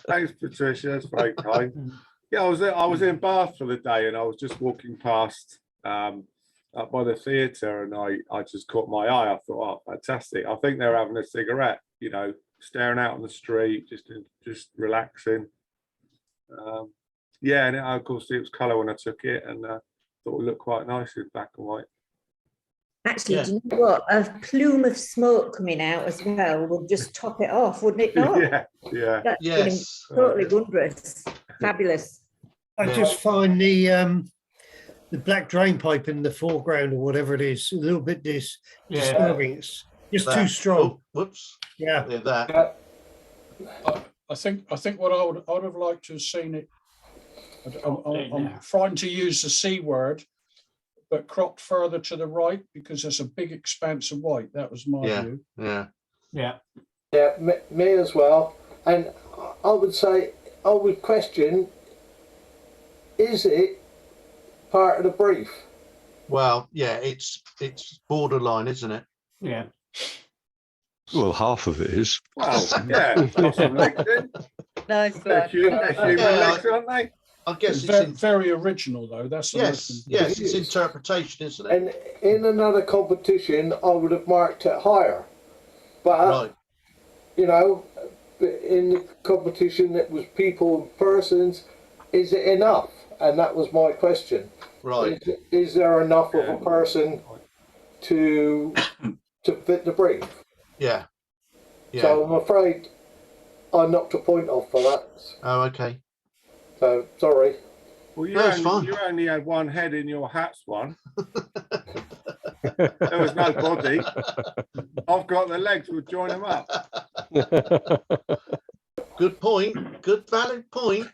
S10: Thanks, Patricia. That's very kind. Yeah, I was in Bath for the day, and I was just walking past up by the theatre, and I just caught my eye. I thought, oh, fantastic! I think they're having a cigarette, you know, staring out on the street, just relaxing. Yeah, and of course it was colour when I took it, and thought it looked quite nice in black and white.
S13: Actually, do you know what? A plume of smoke coming out as well would just top it off, wouldn't it not?
S10: Yeah.
S13: That's totally wondrous. Fabulous.
S11: I just find the black drain pipe in the foreground or whatever it is a little bit disturbing. It's just too strong.
S1: Oh, whoops.
S11: Yeah.
S1: That.
S12: I think what I would have liked to have seen it. I'm trying to use the C word, but cropped further to the right because there's a big expanse of white. That was my view.
S4: Yeah.
S6: Me as well. And I would question, is it part of the brief?
S1: Well, yeah, it's borderline, isn't it?
S4: Yeah.
S3: Well, half of it is.
S10: Well, yeah. Got some legs in.
S8: Nice
S10: They're
S8: one.
S10: human legs, aren't they?
S1: I guess
S12: It's very original, though. That's
S1: yes, it's interpretation, isn't it?
S6: And in another competition, I would have marked it higher. But, you know, in the competition that was people and persons, is it enough? And that was my question.
S1: Right.
S6: Is there enough of a person to fit the brief?
S1: Yeah.
S6: So I'm afraid I knocked a point off for that.
S1: Oh, okay.
S6: So sorry.
S10: Well, you only had one head in your hats one. There was no body. I've got the legs. We'll join them up.
S1: Good point. Good valid point.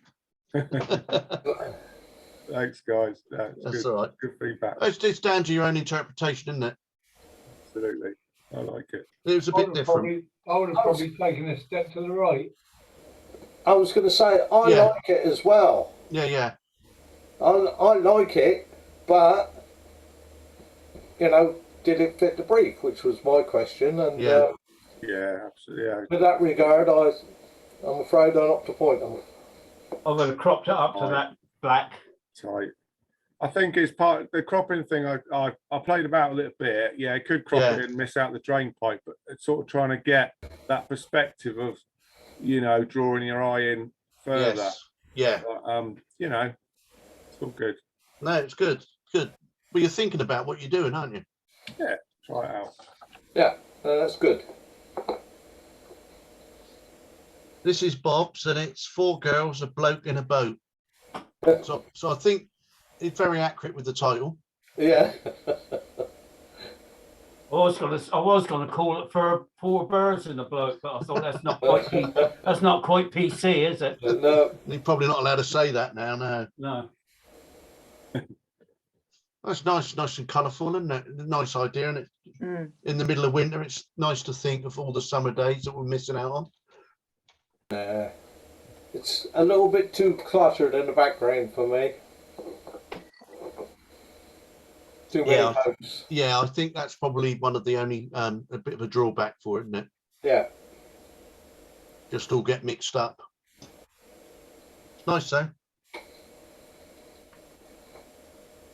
S10: Thanks, guys.
S1: That's
S10: good,
S1: all right.
S10: Good feedback.
S1: It's down to your own interpretation, isn't it?
S10: Absolutely. I like it.
S1: It was a bit different.
S4: I would have probably taken a step to the right.
S6: I was going to say, I like it as well.
S1: Yeah.
S6: I like it, but, you know, did it fit the brief, which was my question. And
S10: yeah, absolutely. Yeah.
S6: With that regard, I'm afraid I knocked a point on it.
S4: I would have cropped it up to that black.
S10: Tight. I think it's part of the cropping thing. I played about a little bit. Yeah, it could crop it and miss out the drain pipe, but it's sort of trying to get that perspective of, you know, drawing your eye in further.
S1: Yes. Yeah.
S10: But, you know, it's all good.
S1: No, it's good. Good. Well, you're thinking about what you're doing, aren't you?
S10: Yeah, try it out.
S6: Yeah, that's good.
S1: This is Bob's, and it's 4 girls, a bloke in a boat. So I think it's very accurate with the title.
S6: Yeah.
S4: I was gonna call it for 4 birds in a bloke, but I thought that's not quite PC, is it?
S6: No.
S1: You're probably not allowed to say that now. No. That's nice and colourful, isn't it? Nice idea, isn't it? In the middle of winter, it's nice to think of all the summer days that we're missing out on.
S6: It's a little bit too cluttered in the background for me. Too many boats.
S1: Yeah, I think that's probably one of the only a bit of a drawback for it, isn't it?
S6: Yeah.
S1: Just all get mixed up. Nice though.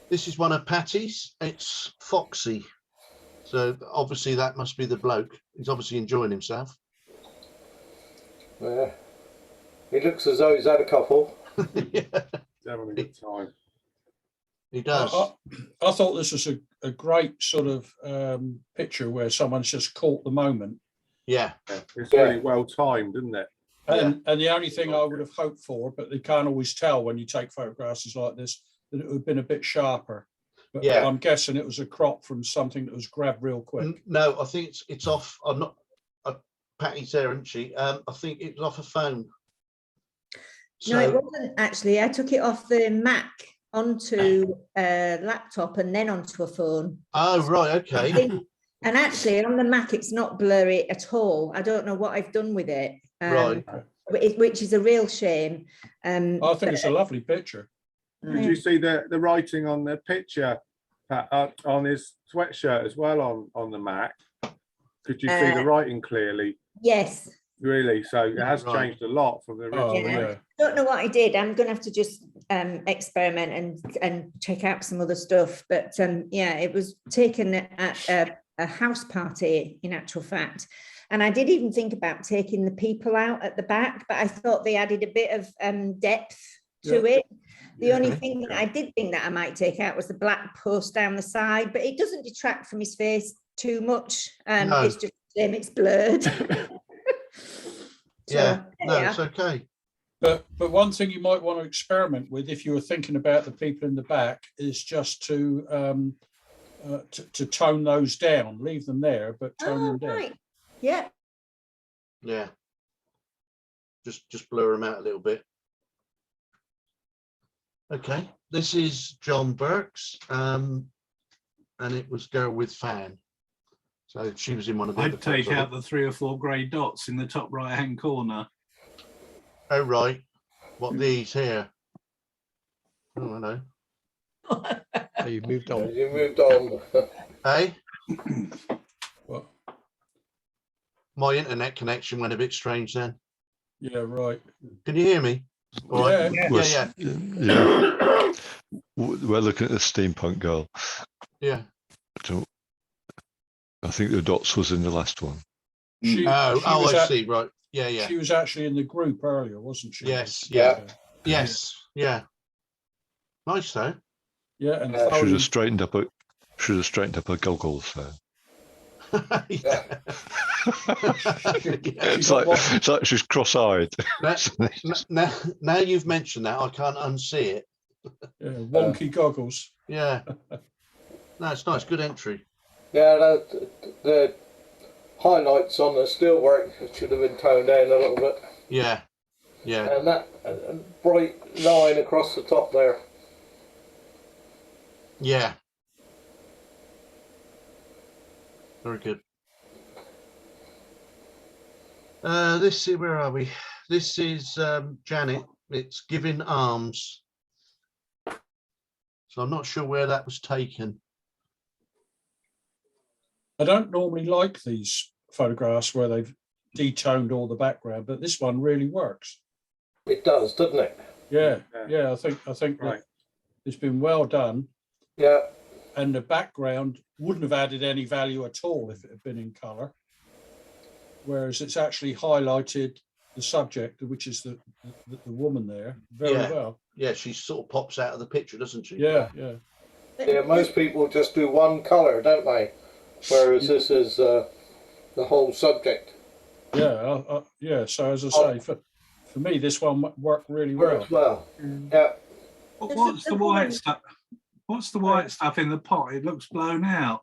S1: This is one of Patty's. It's Foxy. So obviously that must be the bloke. He's obviously enjoying himself.
S6: Yeah. He looks as though he's had a couple.
S10: He's having a good time.
S1: He does.
S12: I thought this was a great sort of picture where someone's just caught the moment.
S1: Yeah.
S10: It's really well timed, isn't it?
S12: And the only thing I would have hoped for, but you can't always tell when you take photographs like this, that it would have been a bit sharper. But I'm guessing it was a crop from something that was grabbed real quick.
S1: No, I think it's off. I'm not. Patty's there, isn't she? I think it was off a phone.
S13: No, it wasn't actually. I took it off the Mac. onto a laptop and then onto a phone.
S1: Oh, right, okay.
S13: And actually on the Mac, it's not blurry at all. I don't know what I've done with it.
S1: Right.
S13: Which is a real shame.
S12: I think it's a lovely picture.
S10: Did you see the writing on the picture on his sweatshirt as well on the Mac? Could you see the writing clearly?
S13: Yes.
S10: Really? So it has changed a lot from the original.
S13: I don't know what I did. I'm going to have to just experiment and check out some other stuff. But yeah, it was taken at a house party, in actual fact. And I did even think about taking the people out at the back, but I thought they added a bit of depth to it. The only thing that I did think that I might take out was the black post down the side, but it doesn't detract from his face too much.
S1: No.
S13: It's just it's blurred.
S1: Yeah, no, it's okay.
S12: But one thing you might want to experiment with, if you were thinking about the people in the back, is just to tone those down. Leave them there, but tone them down.
S13: Right. Yeah.
S1: Yeah. Just blur them out a little bit. Okay, this is John Burke's, and it was Girl with Fan. So she was in one of the.
S2: I'd take out the 3 or 4 grey dots in the top right-hand corner.
S1: Oh, right. What, these here? Oh, I know.
S9: Oh, you've moved on.
S6: You moved on.
S1: Hey?
S12: What?
S1: My internet connection went a bit strange then.
S12: Yeah, right.
S1: Can you hear me? All right.
S3: Yeah. We're looking at the steampunk girl.
S1: Yeah.
S3: I think the dots was in the last one.
S1: I see. Right. Yeah, yeah.
S12: She was actually in the group earlier, wasn't she?
S1: Yes. Yeah. Yes. Yeah. Nice though.
S12: Yeah, and
S3: should have straightened up her goggles though. It's like she's cross-eyed.
S1: Now you've mentioned that, I can't unsee it.
S12: Yeah, wonky goggles.
S1: Yeah. No, it's nice. Good entry.
S6: Yeah, the highlights on the steelwork should have been toned down a little bit.
S1: Yeah. Yeah.
S6: And that bright line across the top there.
S1: Yeah. Very good. Where are we? This is Janet. It's Giving Arms. So I'm not sure where that was taken.
S12: I don't normally like these photographs where they've detoned all the background, but this one really works.
S6: It does, doesn't it?
S12: Yeah, yeah. I think that it's been well done.
S6: Yeah.
S12: And the background wouldn't have added any value at all if it had been in colour. Whereas it's actually highlighted the subject, which is the woman there, very well.
S1: Yeah, she sort of pops out of the picture, doesn't she?
S12: Yeah, yeah.
S6: Yeah, most people just do one colour, don't they? Whereas this is the whole subject.
S12: Yeah, yeah. So as I say, for me, this one worked really well.
S6: Works well. Yeah.
S2: What's the white stuff? What's the white stuff in the pot? It looks blown out.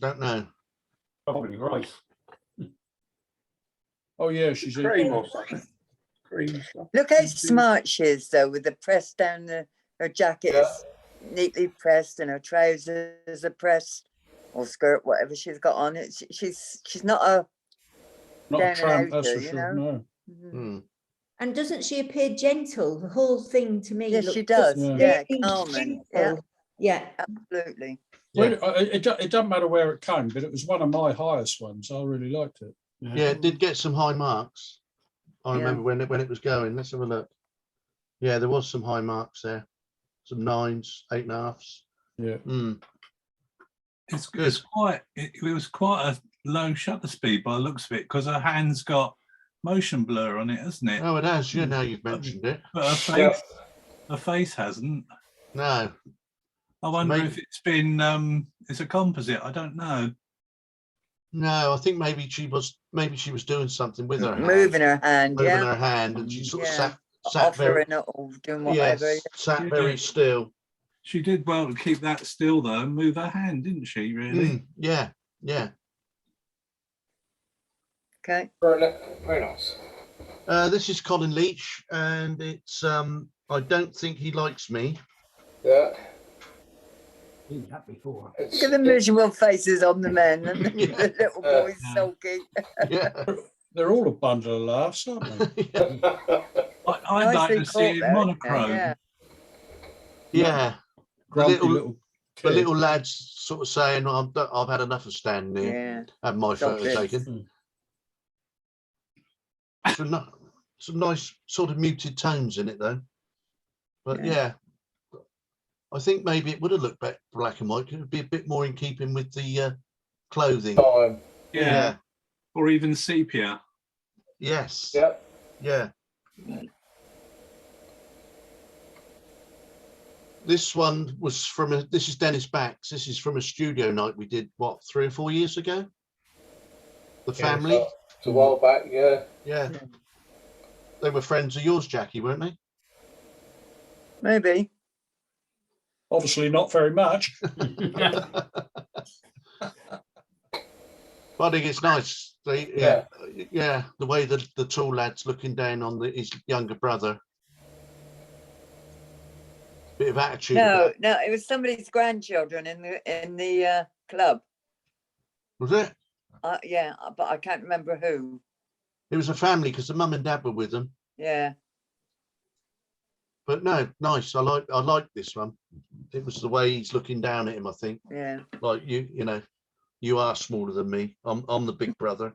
S1: Don't know.
S4: Probably rice.
S12: Oh yeah, she's in
S10: cream stuff.
S8: Look how smart she is though, with the press down her jacket is neatly pressed and her trousers are pressed, or skirt, whatever she's got on it. She's not a
S12: tramp, that's for
S8: you
S12: sure.
S8: know?
S12: No.
S13: And doesn't she appear gentle? The whole thing to me.
S8: Yes,
S13: looks
S8: she does.
S13: just
S8: Yeah,
S13: really
S8: calming.
S13: gentle.
S8: Yeah,
S13: Yeah,
S8: absolutely.
S12: Well, it doesn't matter where it came, but it was one of my highest ones. I really liked it.
S1: Yeah, it did get some high marks. I remember when it was going. Let's have a look. Yeah, there was some high marks there. Some 9s, 8.5s.
S12: Yeah.
S2: It's good. It was quite a low shutter speed by the looks of it, because her hand's got motion blur on it, hasn't it?
S1: Oh, it has. Yeah, now you've mentioned it.
S2: But her face hasn't.
S1: No.
S2: I wonder if it's been it's a composite. I don't know.
S1: No, I think maybe she was doing something with her hand.
S8: Moving her hand,
S1: moving her hand, and she sort of sat
S8: offering it or doing whatever.
S1: Sat very still.
S2: She did well to keep that still though and move her hand, didn't she? Really?
S1: Yeah, yeah.
S8: Okay.
S6: Very nice.
S1: This is Colin Leach, and it's I don't think he likes me.
S6: Yeah.
S4: Seen that before.
S8: Look at the miserable faces on the men and the little boys sulking.
S1: Yeah.
S12: They're all a bundle of laughs, aren't they?
S2: I'd like to see it monochrome.
S8: Yeah.
S1: Yeah.
S12: Grumpy
S1: The little lads sort of saying, I've had enough of standing here.
S8: Yeah.
S1: Have my photo
S8: Chocolates.
S1: taken. Some nice sort of muted tones in it though. But yeah, I think maybe it would have looked better black and white. It would be a bit more in keeping with the clothing.
S2: Yeah. Or even sepia.
S1: Yes.
S6: Yep.
S1: Yeah. This one was from this is Dennis Bax. This is from a studio night we did, what, 3 or 4 years ago? The family.
S6: Yeah, it's a while back, yeah.
S1: Yeah. They were friends of yours, Jackie, weren't they?
S8: Maybe.
S12: Obviously not very much.
S1: I think it's nice. The way that the tall lad's looking down on his younger brother. Bit of attitude.
S8: No, it was somebody's grandchildren in the club.
S1: Was it?
S8: Yeah, but I can't remember who.
S1: It was a family because the mum and dad were with them.
S8: Yeah.
S1: But no, nice. I like this one. It was the way he's looking down at him, I think.
S8: Yeah.
S1: Like you know, you are smaller than me. I'm the big brother.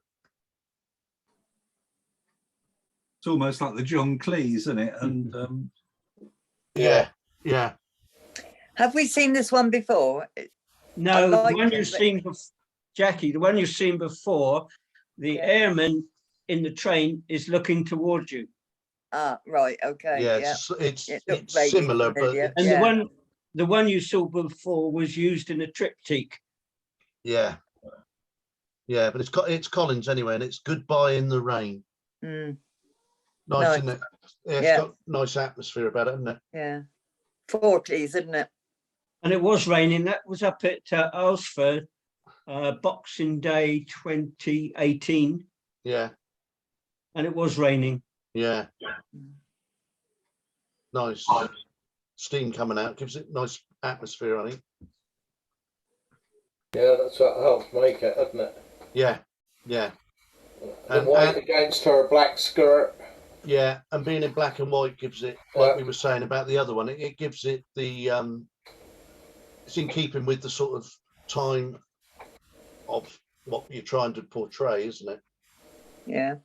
S2: It's almost like the John Cleese, isn't it? And
S1: yeah.
S8: Have we seen this one before?
S7: No, the one you've seen, Jackie, the one you've seen before, the airman in the train is looking towards you.
S8: Ah, right, okay.
S1: Yeah, it's similar, but
S7: and the one you saw before was used in a triptych.
S1: Yeah, but it's Collins anyway, and it's Goodbye in the Rain. Nice, isn't it? Yeah, it's got nice atmosphere about it, isn't it?
S8: Yeah, 40s, isn't it?
S7: And it was raining. That was up at Alsford, Boxing Day 2018.
S1: Yeah.
S7: And it was raining.
S1: Yeah. Nice. Steam coming out gives it nice atmosphere, I think.
S6: Yeah, that's what helps make it, doesn't it?
S1: Yeah.
S6: The white against her black skirt.
S1: Yeah, and being in black and white gives it, like we were saying about the other one, it gives it the it's in keeping with the sort of time of what you're trying to portray, isn't it?
S8: Yeah.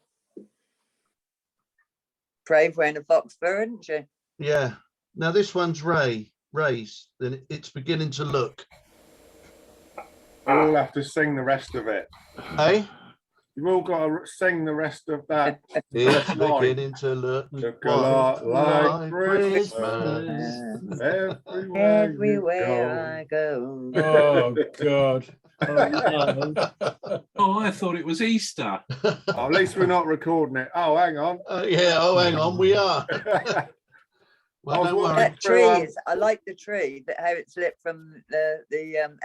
S8: Brave wearing a fox fur, isn't she?
S1: Yeah. Now this one's Ray's, then it's beginning to look.
S10: You all have to sing the rest of it.
S1: Hey?
S10: You've all got to sing the rest of that.
S1: It's beginning to look
S10: a lot like Christmas.
S8: Everywhere I go.
S12: Oh, God.
S2: Oh, I thought it was Easter.
S10: At least we're not recording it. Oh, hang on.
S1: Hang on, we are. Well, don't worry.
S8: That tree is, I like the tree, that how it's lit from the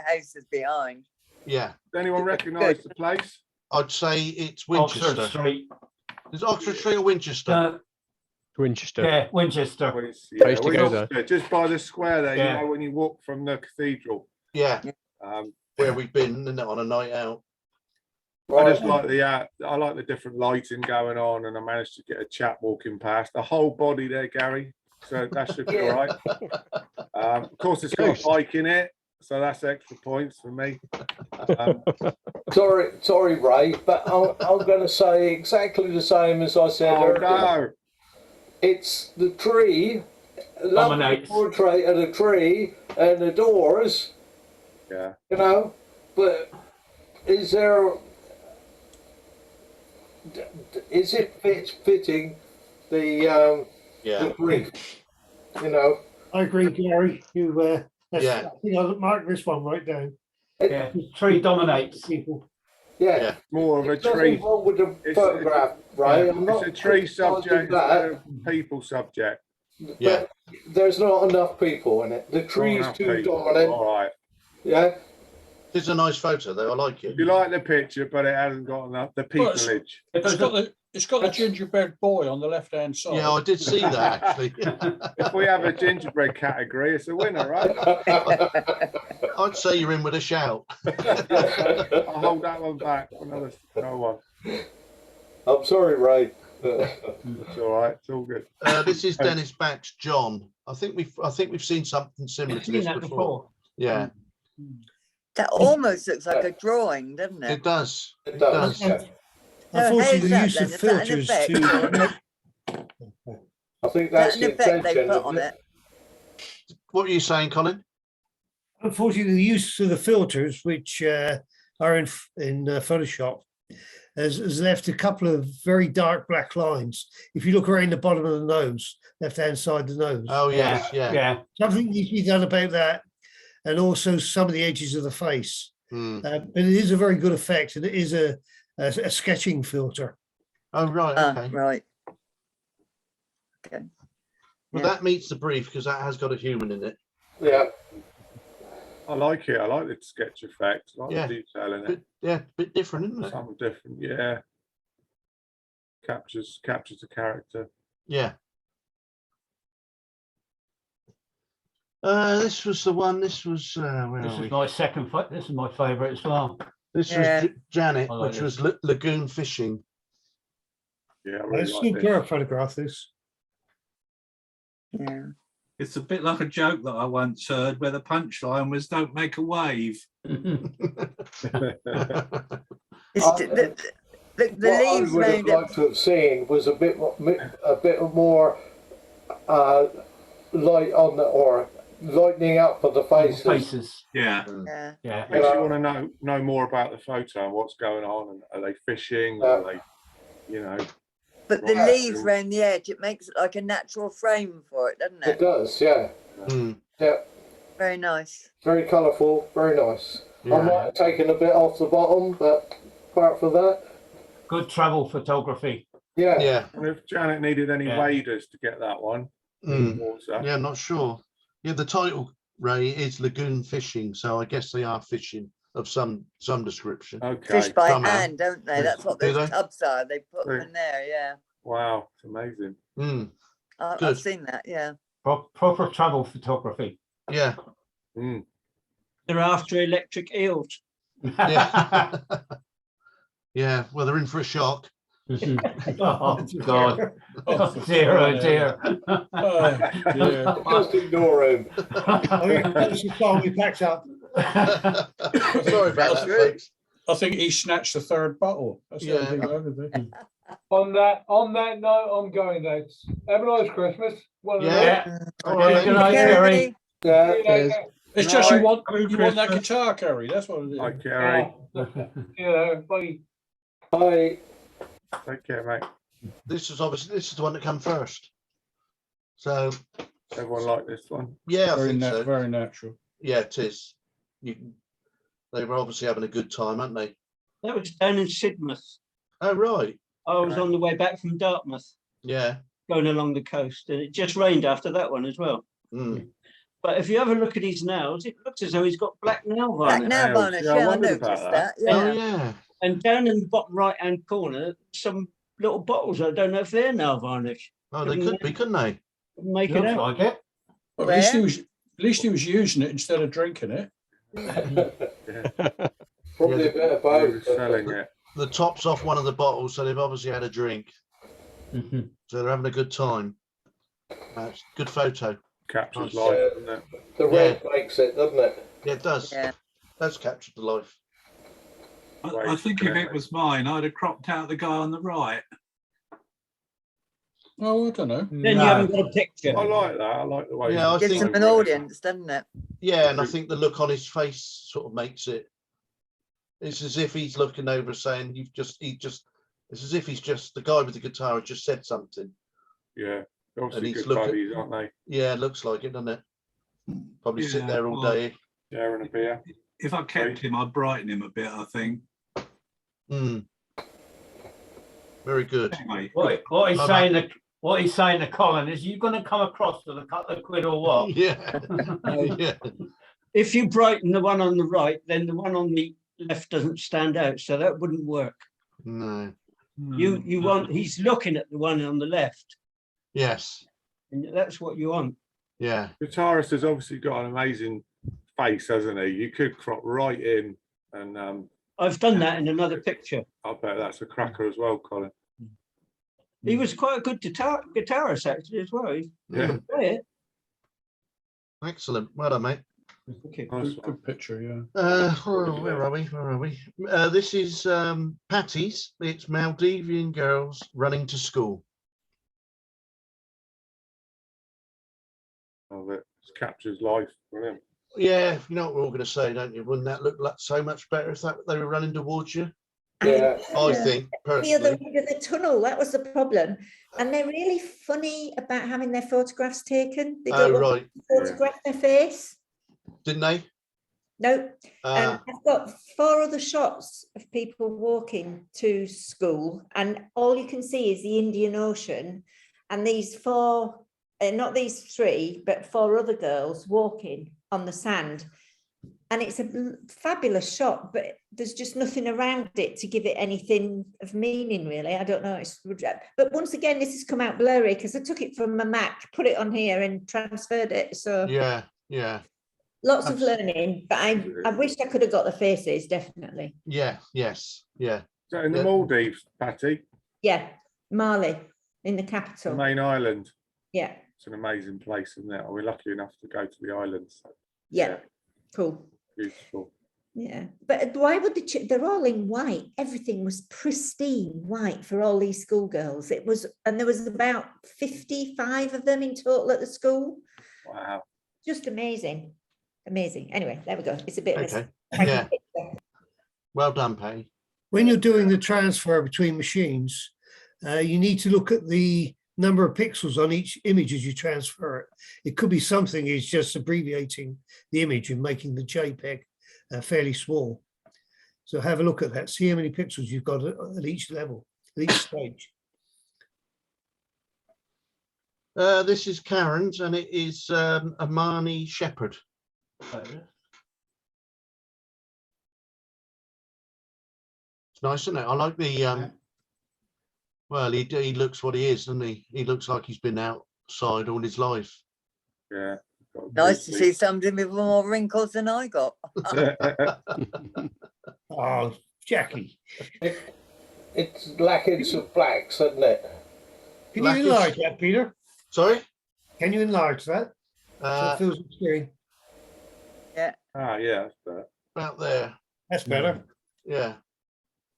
S8: houses behind.
S1: Yeah.
S10: Does anyone recognise the place?
S1: I'd say it's Winchester.
S4: Oxford Street.
S1: Is it Oxford Street or Winchester?
S9: Winchester.
S4: Yeah, Winchester.
S9: I used to go there.
S10: Just by the square there, you know, when you walk from the cathedral.
S1: Yeah. Where we've been on a night out.
S10: I just like I like the different lighting going on, and I managed to get a chap walking past. The whole body there, Gary. So that should be all right. Of course, it's got a bike in it, so that's extra points for me.
S6: Sorry, Ray, but I'm going to say exactly the same as I said earlier.
S10: No.
S6: It's the tree, lovely portrait of the tree and the doors.
S10: Yeah.
S6: You know, but is it fitting the brief? You know.
S11: I agree, Gary. I think I'll mark this one right down.
S4: Yeah, tree dominates
S6: people. Yeah,
S10: more of a tree.
S6: Wrong with the photograph, right?
S10: It's a tree subject instead of people subject.
S1: Yeah,
S6: there's not enough people in it. The tree's too dominant.
S10: All right.
S6: Yeah.
S1: It's a nice photo though. I like it.
S10: You like the picture, but it hasn't got enough the peopleage.
S12: It's It's got the gingerbread boy on the left-hand side.
S1: Yeah, I did see that actually.
S10: If we have a gingerbread category, it's a winner, right?
S1: I'd say you're in with a shout.
S10: I'll hold that one back for another one.
S6: I'm sorry, Ray.
S10: It's all right. It's all good.
S1: This is Dennis Back's John. I think we've seen something similar to this before. Yeah.
S8: That almost looks like a drawing, doesn't it?
S1: It does.
S6: It does.
S1: Yeah.
S11: Unfortunately, the use of filters to
S6: I think that's
S8: an
S6: the
S8: effect they
S6: intention,
S8: put on
S6: isn't
S8: it.
S1: What are you saying, Colin?
S11: unfortunately the use of the filters, which are in Photoshop, has left a couple of very dark black lines. If you look around the bottom of the nose, left-hand side of the nose.
S1: Oh yes, yeah.
S11: Something needs to be done about that, and also some of the edges of the face. But it is a very good effect, and it is a sketching filter.
S1: Oh right, okay.
S8: Right. Okay.
S1: Well, that meets the brief because that has got a human in it.
S6: Yeah.
S10: I like it. I like the sketch effect. I like
S1: Yeah.
S10: the detail in it.
S1: Yeah, a bit different, isn't it?
S10: Something different. Yeah. Captures the character.
S1: Yeah. This was the one. This was where
S4: This
S1: are we?
S4: is my second. This is my favourite as well.
S1: This
S8: Yeah.
S1: was Janet,
S4: I like
S1: which
S4: this.
S1: was lagoon fishing.
S10: Yeah, I really
S11: It's
S10: like
S11: super
S10: this.
S11: photograph this.
S8: Yeah.
S2: It's a bit like a joke that I once heard where the punchline was "Don't make a wave."
S8: It's the
S6: what
S8: leaves
S6: I would have
S8: round it.
S6: liked to have seen was a bit more light on the, or lightening up of the faces.
S2: Yeah.
S8: Yeah.
S4: Yeah.
S10: Makes you want to know more about the photo and what's going on, and are they fishing? Are they, you know?
S8: But the
S10: Yeah.
S8: leaves round the edge, it makes it like a natural frame for it, doesn't
S6: It
S8: it?
S6: does, yeah. Yeah.
S8: Very nice.
S6: Very colourful, very nice. I
S1: Yeah.
S6: might have taken a bit off the bottom, but apart from that,
S4: Good travel photography.
S6: yeah.
S1: Yeah.
S10: And if Janet needed any
S4: Yeah.
S10: waders to get that one, water.
S1: Yeah, I'm not sure. Yeah, the title, Ray, is lagoon fishing, so I guess they are fishing of some description.
S10: Okay.
S8: Fish by
S1: somehow.
S8: hand, don't they? That's what
S1: Do
S8: those
S1: they?
S8: tubs are. They put them
S10: Right.
S8: in there, yeah.
S10: Wow, it's amazing.
S8: I've
S1: Good.
S8: seen that, yeah.
S4: Proper travel photography.
S1: Yeah.
S10: Mm.
S7: They're after electric eels.
S1: Yeah. Yeah. Well, they're in for a shock.
S4: Oh God. Oh dear, oh dear.
S6: Just ignore him.
S11: That's the song we packed up.
S1: Sorry about that, folks.
S12: I think he snatched the third bottle. That's the only
S1: Yeah.
S12: thing I ever did.
S14: On that note, I'm going, lads. Have a nice Christmas. One and all.
S4: Yeah. All right,
S1: Okay.
S4: good night, Kerry.
S6: Yeah.
S14: See you later.
S12: It's just you want
S2: Happy
S12: that
S2: Christmas.
S12: guitar, Kerry. That's what it is.
S10: Hi, Kerry.
S14: You know, bye.
S6: Hi.
S10: Take care, mate.
S1: This is the one that came first. So
S10: Everyone like this one?
S1: yeah, I
S12: Very,
S1: think so.
S12: very natural.
S1: Yeah, it is. They were obviously having a good time, aren't they?
S7: That was down in Sidmouth.
S1: Oh right.
S7: I was on the way back from Dartmouth,
S1: Yeah.
S7: going along the coast, and it just rained after that one as well. But if you have a look at his nails, it looks as though he's got black nail
S8: Black
S7: varnish.
S8: nail varnish,
S10: Yeah, I
S8: yeah, I
S10: wondered
S8: noticed
S10: about
S8: that.
S10: that.
S1: Oh
S8: Yeah.
S1: yeah.
S7: And down in the bottom right-hand corner, some little bottles. I don't know if they're nail varnish.
S1: Oh, they could be, couldn't they?
S7: Make it
S4: Looks
S7: out.
S4: like it.
S12: Well, at least he was using it instead of drinking it.
S6: Probably a bit of both.
S10: Selling it.
S1: The top's off one of the bottles, so they've obviously had a drink. So they're having a good time. That's good photo.
S10: Captures
S1: Nice.
S10: life, doesn't it?
S6: The red makes it, doesn't it?
S1: Yeah, it does.
S8: Yeah.
S1: That's captured the life.
S2: I think if it was mine, I'd have cropped out the guy on the right.
S12: Oh, I don't know.
S7: Then you haven't got a picture.
S10: I like that. I like the way.
S1: Yeah, I
S8: Gives
S1: think.
S8: him an audience, doesn't it?
S1: Yeah, and I think the look on his face sort of makes it. It's as if he's looking over, saying, It's as if he's just the guy with the guitar has just said something.
S10: Yeah, obviously
S1: he's
S10: good
S1: looking-
S10: buddies, aren't they?
S1: Yeah, it looks like it, doesn't it? Probably sit
S2: Yeah,
S1: there all
S2: well,
S1: day.
S10: Sharing a beer.
S2: If I kept him, I'd brighten him a bit, I think.
S1: Very good.
S2: Anyway,
S4: What he's saying to Colin is, you going to come across with a couple of quid or what?
S1: Yeah. Yeah.
S7: If you brighten the one on the right, then the one on the left doesn't stand out, so that wouldn't work.
S1: No.
S7: You want, he's looking at the one on the left.
S1: Yes.
S7: And that's what you want.
S1: Yeah.
S10: Guitarist has obviously got an amazing face, hasn't he? You could crop right in and
S7: I've done that in another picture.
S10: I bet that's a cracker as well, Colin.
S7: He was quite a good guitarist actually as well.
S1: Yeah.
S7: Yeah.
S1: Excellent. Well done, mate.
S7: Okay.
S10: Nice
S12: Good picture, yeah.
S1: Where are we? Where are we? This is Patty's. It's Maldivian girls running to school.
S10: Oh, it captures life. Brilliant.
S1: Yeah, you know what we're all going to say, don't you? Wouldn't that look like so much better if they were running towards you?
S6: Yeah.
S1: I think
S13: The other
S1: personally.
S13: end of the tunnel, that was the problem. And they're really funny about having their photographs taken. They don't
S1: Oh,
S13: want
S1: right.
S13: to photograph their face.
S1: Didn't they?
S13: No.
S1: Ah.
S13: I've got 4 other shots of people walking to school, and all you can see is the Indian Ocean, and these 4, not these 3, but 4 other girls walking on the sand. And it's a fabulous shot, but there's just nothing around it to give it anything of meaning, really. I don't know. But once again, this has come out blurry because I took it from my Mac, put it on here and transferred it. So
S1: yeah, yeah.
S13: Lots of learning, but I wish I could have got the faces, definitely.
S1: Yeah, yes, yeah.
S10: Is that in the Maldives, Patty?
S13: Yeah, Mali, in the
S10: The
S13: capital.
S10: main island.
S13: Yeah.
S10: It's an amazing place, isn't it? We're lucky enough to go to the islands. So,
S13: yeah, cool.
S10: Beautiful.
S13: Yeah, but why would they're all in white? Everything was pristine white for all these schoolgirls. It was, and there was about 55 of them in total at the school.
S10: Wow.
S13: Just amazing. Amazing. Anyway, there we go. It's a bit of a
S1: yeah. Well done, Patty.
S11: When you're doing the transfer between machines, you need to look at the number of pixels on each image as you transfer it. It could be something is just abbreviating the image and making the JPEG fairly small. So have a look at that. See how many pixels you've got at each level, at each stage.
S1: This is Karen's, and it is Amani Shepherd. It's nice, isn't it? I like the well, he looks what he is, doesn't he? He looks like he's been outside all his life.
S10: Yeah.
S8: Nice to see somebody with more wrinkles than I got.
S11: Oh, Jackie.
S6: It's lacking some blacks, isn't it?
S11: Can you enlarge that, Peter?
S1: Sorry?
S11: Can you enlarge that? So it feels screen.
S8: Yeah.
S10: Ah, yeah, that's better.
S1: About there.
S11: That's better.
S1: Yeah.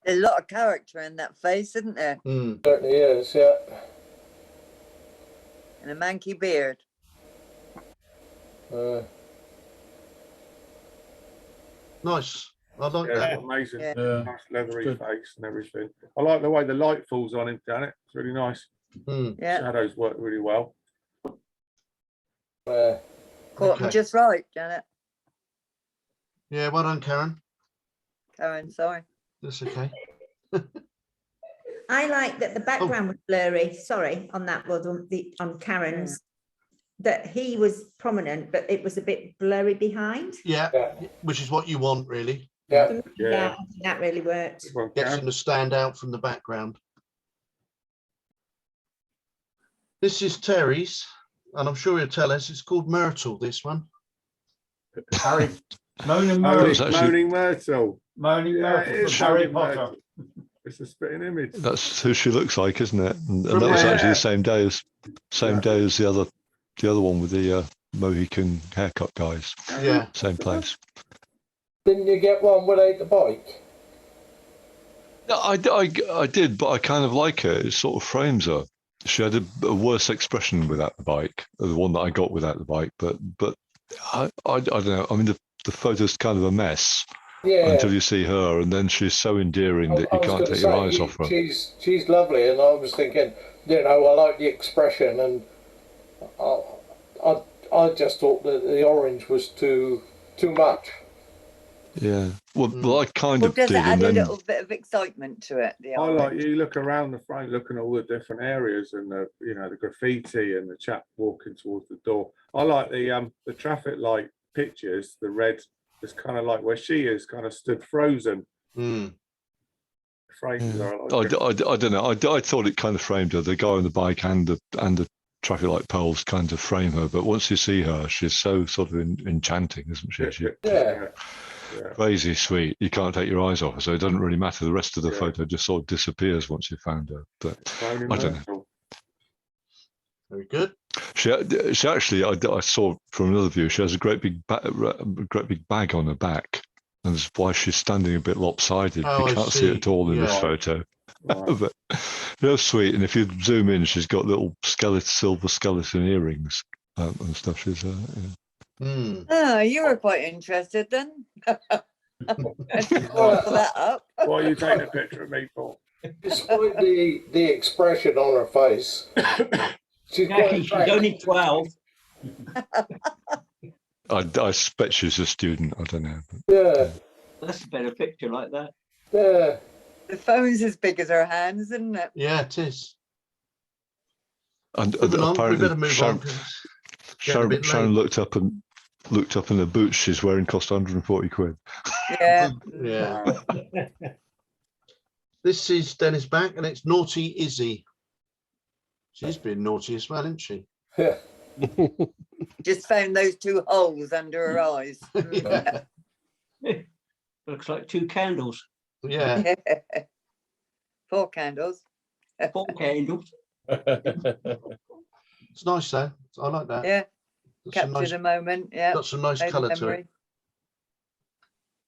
S8: There's a lot of character in that face, isn't there?
S6: Certainly is, yeah.
S8: And a manky beard.
S1: Nice. I like
S10: yeah,
S1: that.
S10: amazing.
S1: Yeah.
S10: Nice leathery face and everything. I like the way the light falls on him, Janet. It's really nice.
S8: Yeah.
S10: Shadows work really well.
S8: Caught me just right, Janet.
S1: Yeah, well done, Karen.
S8: Karen, sorry.
S1: That's okay.
S13: I like that the background was blurry. Sorry, on that one, on Karen's, that he was prominent, but it was a bit blurry behind.
S1: Yeah, which is what you want, really.
S6: Yeah,
S13: yeah, that really worked.
S1: Gets them to stand out from the background. This is Terry's, and I'm sure he'll tell us. It's called Myrtle, this one.
S4: Harry, Moaning
S10: Myrtle.
S4: Moaning Myrtle from Harry Potter.
S10: It's a spitting image.
S3: That's who she looks like, isn't it? And that was actually the same day as the other one with the Mohican haircut guys.
S1: Yeah.
S3: Same place.
S6: Didn't you get one without the bike?
S3: No, I did, but I kind of like her. It sort of frames her. She had a worse expression without the bike, the one that I got without the bike. But I don't know. I mean, the photo's kind of a mess.
S6: Yeah.
S3: Until you see her, and then she's so endearing that you can't take your eyes off her.
S6: She's lovely, and I was thinking, I like the expression, and I just thought that the orange was too much.
S3: Yeah. Well, I kind of
S8: does
S3: did,
S8: it add
S3: and
S8: a
S3: then
S8: little bit of excitement to it? The
S10: I
S8: orange?
S10: like you look around the front, looking at all the different areas and the the graffiti and the chap walking towards the door. I like the traffic light pictures, the red. It's kind of like where she is, kind of stood frozen. frames
S3: Yeah.
S10: are.
S3: I don't know. I thought it kind of framed her. The guy on the bike and the traffic light poles kind of frame her. But once you see her, she's so sort of enchanting, isn't she? She's crazy sweet. You can't take your eyes off her. So it doesn't really matter. The rest of the photo just sort of disappears once you found her. But I don't know.
S1: Very good.
S3: She actually, I saw from another view, she has a great big bag on her back, and that's why she's standing a bit lopsided.
S1: Oh,
S3: you can't see it at all in this photo. But sweet, and if you zoom in, she's got little silver skeleton earrings and stuff. She's
S8: Oh, you were quite interested then. That up.
S10: Why are you taking a picture of me for?
S6: Despite the expression on her face, she's
S7: only 12.
S3: I expect she's a student. I don't know.
S6: Yeah.
S7: That's a better picture like that.
S6: Yeah.
S8: The phone's as big as her hands, isn't it?
S1: Yeah, it is.
S3: And
S1: apparently,
S3: Sharon looked up and the boots she's wearing cost 140 quid.
S8: Yeah.
S1: Yeah. This is Dennis back, and it's Naughty Izzy. She's been naughty as well, isn't she?
S6: Yeah.
S8: Just found those 2 holes under her eyes.
S7: Looks like 2 candles.
S1: Yeah.
S8: 4 candles.
S7: 4 candles.
S1: It's nice though. I like that.
S8: Yeah.
S1: Got
S8: Capture
S1: some nice,
S8: the moment. Yeah.
S1: got some nice colour to it.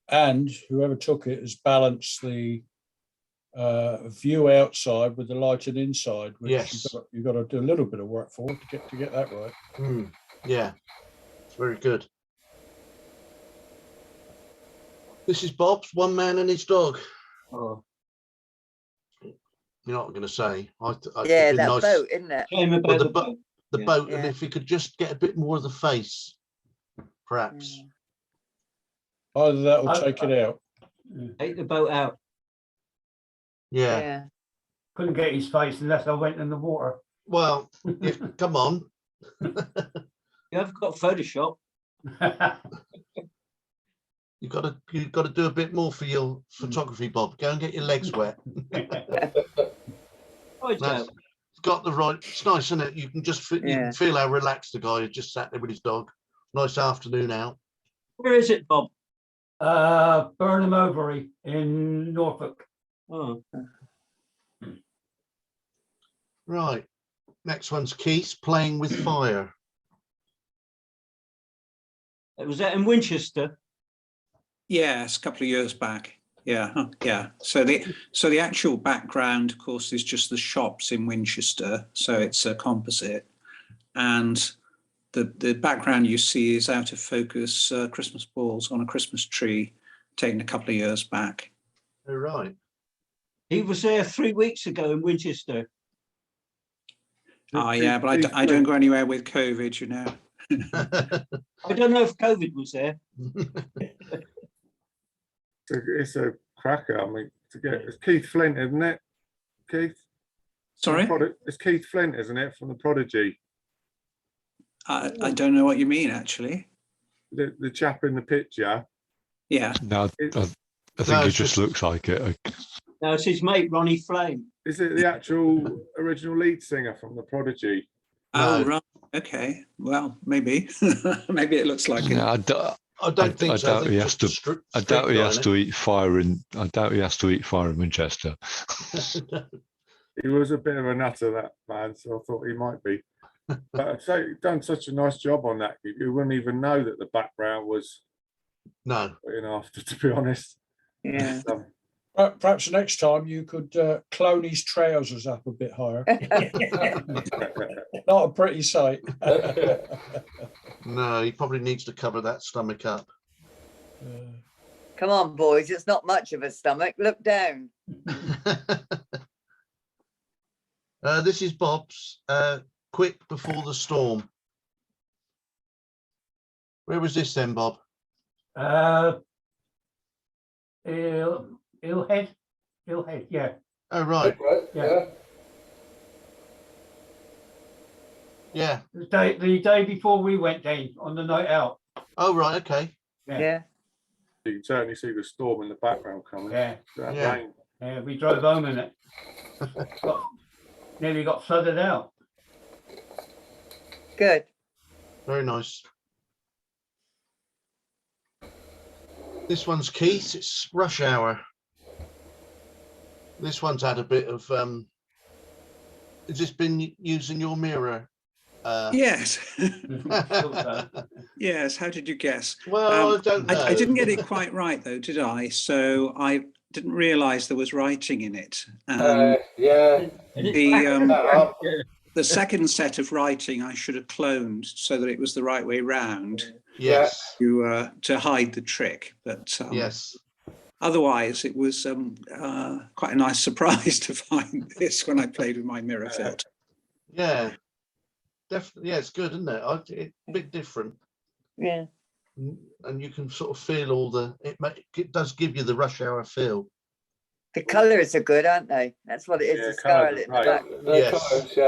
S12: And whoever took it has balanced the view outside with the lighting inside, which
S1: Yes.
S12: you've got to do a little bit of work for to get that right.
S1: Yeah, it's very good. This is Bob's One Man and His Dog.
S7: Oh.
S1: You know what I'm going to say?
S8: Yeah,
S1: it'd be
S8: that
S1: nice-
S8: boat, isn't it?
S1: Well, the boat, and
S8: Yeah.
S1: if we could just get a bit more of the face, perhaps.
S12: Either that or take it out.
S7: Take the boat out.
S1: Yeah.
S4: Couldn't get his face unless I went in the water.
S1: Well, come on.
S7: You have got Photoshop.
S1: You've got to do a bit more for your photography, Bob. Go and get your legs wet. It's got the right. It's nice, isn't it? You can just you can feel how relaxed the guy is, just sat there with his dog. Nice afternoon out.
S7: Where is it, Bob?
S4: Burnham Overy in Norfolk.
S7: Oh.
S1: Right. Next one's Keith Playing with Fire.
S7: Was that in Winchester?
S5: Yes, a couple of years back. Yeah, yeah. So the actual background, of course, is just the shops in Winchester. So it's a composite, and the background you see is out of focus Christmas balls on a Christmas tree, taken a couple of years back.
S1: Oh, right.
S7: He was there 3 weeks ago in Winchester.
S5: Oh yeah, but I don't go anywhere with COVID, you know.
S7: I don't know if COVID was there.
S10: It's a cracker. I mean, it's Keith Flint, isn't it? Keith?
S5: Sorry?
S10: It's Keith Flint, isn't it, from The Prodigy?
S5: I don't know what you mean, actually.
S10: The chap in the picture.
S5: Yeah.
S3: No, I think he just looks like it.
S7: No, it's his mate, Ronnie Flame.
S10: Is it the actual original lead singer from The Prodigy?
S5: Oh, right. Okay. Well, maybe. Maybe it looks like it.
S1: I don't think so.
S3: I doubt he has to. I doubt he has to eat fire in. I doubt he has to eat fire in Winchester.
S10: He was a bit of a nutter, that man, so I thought he might be. But I'd say he's done such a nice job on that. You wouldn't even know that the background was after, to be honest.
S8: Yeah.
S12: Perhaps next time you could clone his trousers up a bit higher. Not a pretty sight.
S1: No, he probably needs to cover that stomach up.
S8: Come on, boys. It's not much of a stomach. Look down.
S1: This is Bob's Quick Before the Storm. Where was this then, Bob?
S4: Ilhead, yeah.
S1: Oh, right.
S6: Yeah.
S1: Yeah.
S4: The day before we went down on the night out.
S1: Oh, right. Okay.
S4: Yeah.
S10: You can certainly see the storm in the background coming.
S4: Yeah.
S10: That
S1: Yeah.
S10: rain.
S4: Yeah, we drove home in it. Nearly got flooded out.
S8: Good.
S1: Very nice. This one's Keith. It's Rush Hour. This one's had a bit of. Has this been using your mirror?
S5: Yes. Yes. How did you guess?
S1: Well, I don't know.
S5: I didn't get it quite right though, did I? So I didn't realise there was writing in it.
S6: Yeah.
S5: The second set of writing I should have cloned so that it was the right way round.
S1: Yes.
S5: To hide the trick, but
S1: yes.
S5: Otherwise, it was quite a nice surprise to find this when I played with my mirror filter.
S1: Yeah, definitely. Yeah, it's good, isn't it? It's a bit different.
S8: Yeah.
S1: And you can sort of feel all the. It does give you the Rush Hour feel.
S8: The colours are good, aren't they? That's what it is. The scarlet.
S10: Right.
S1: Yes.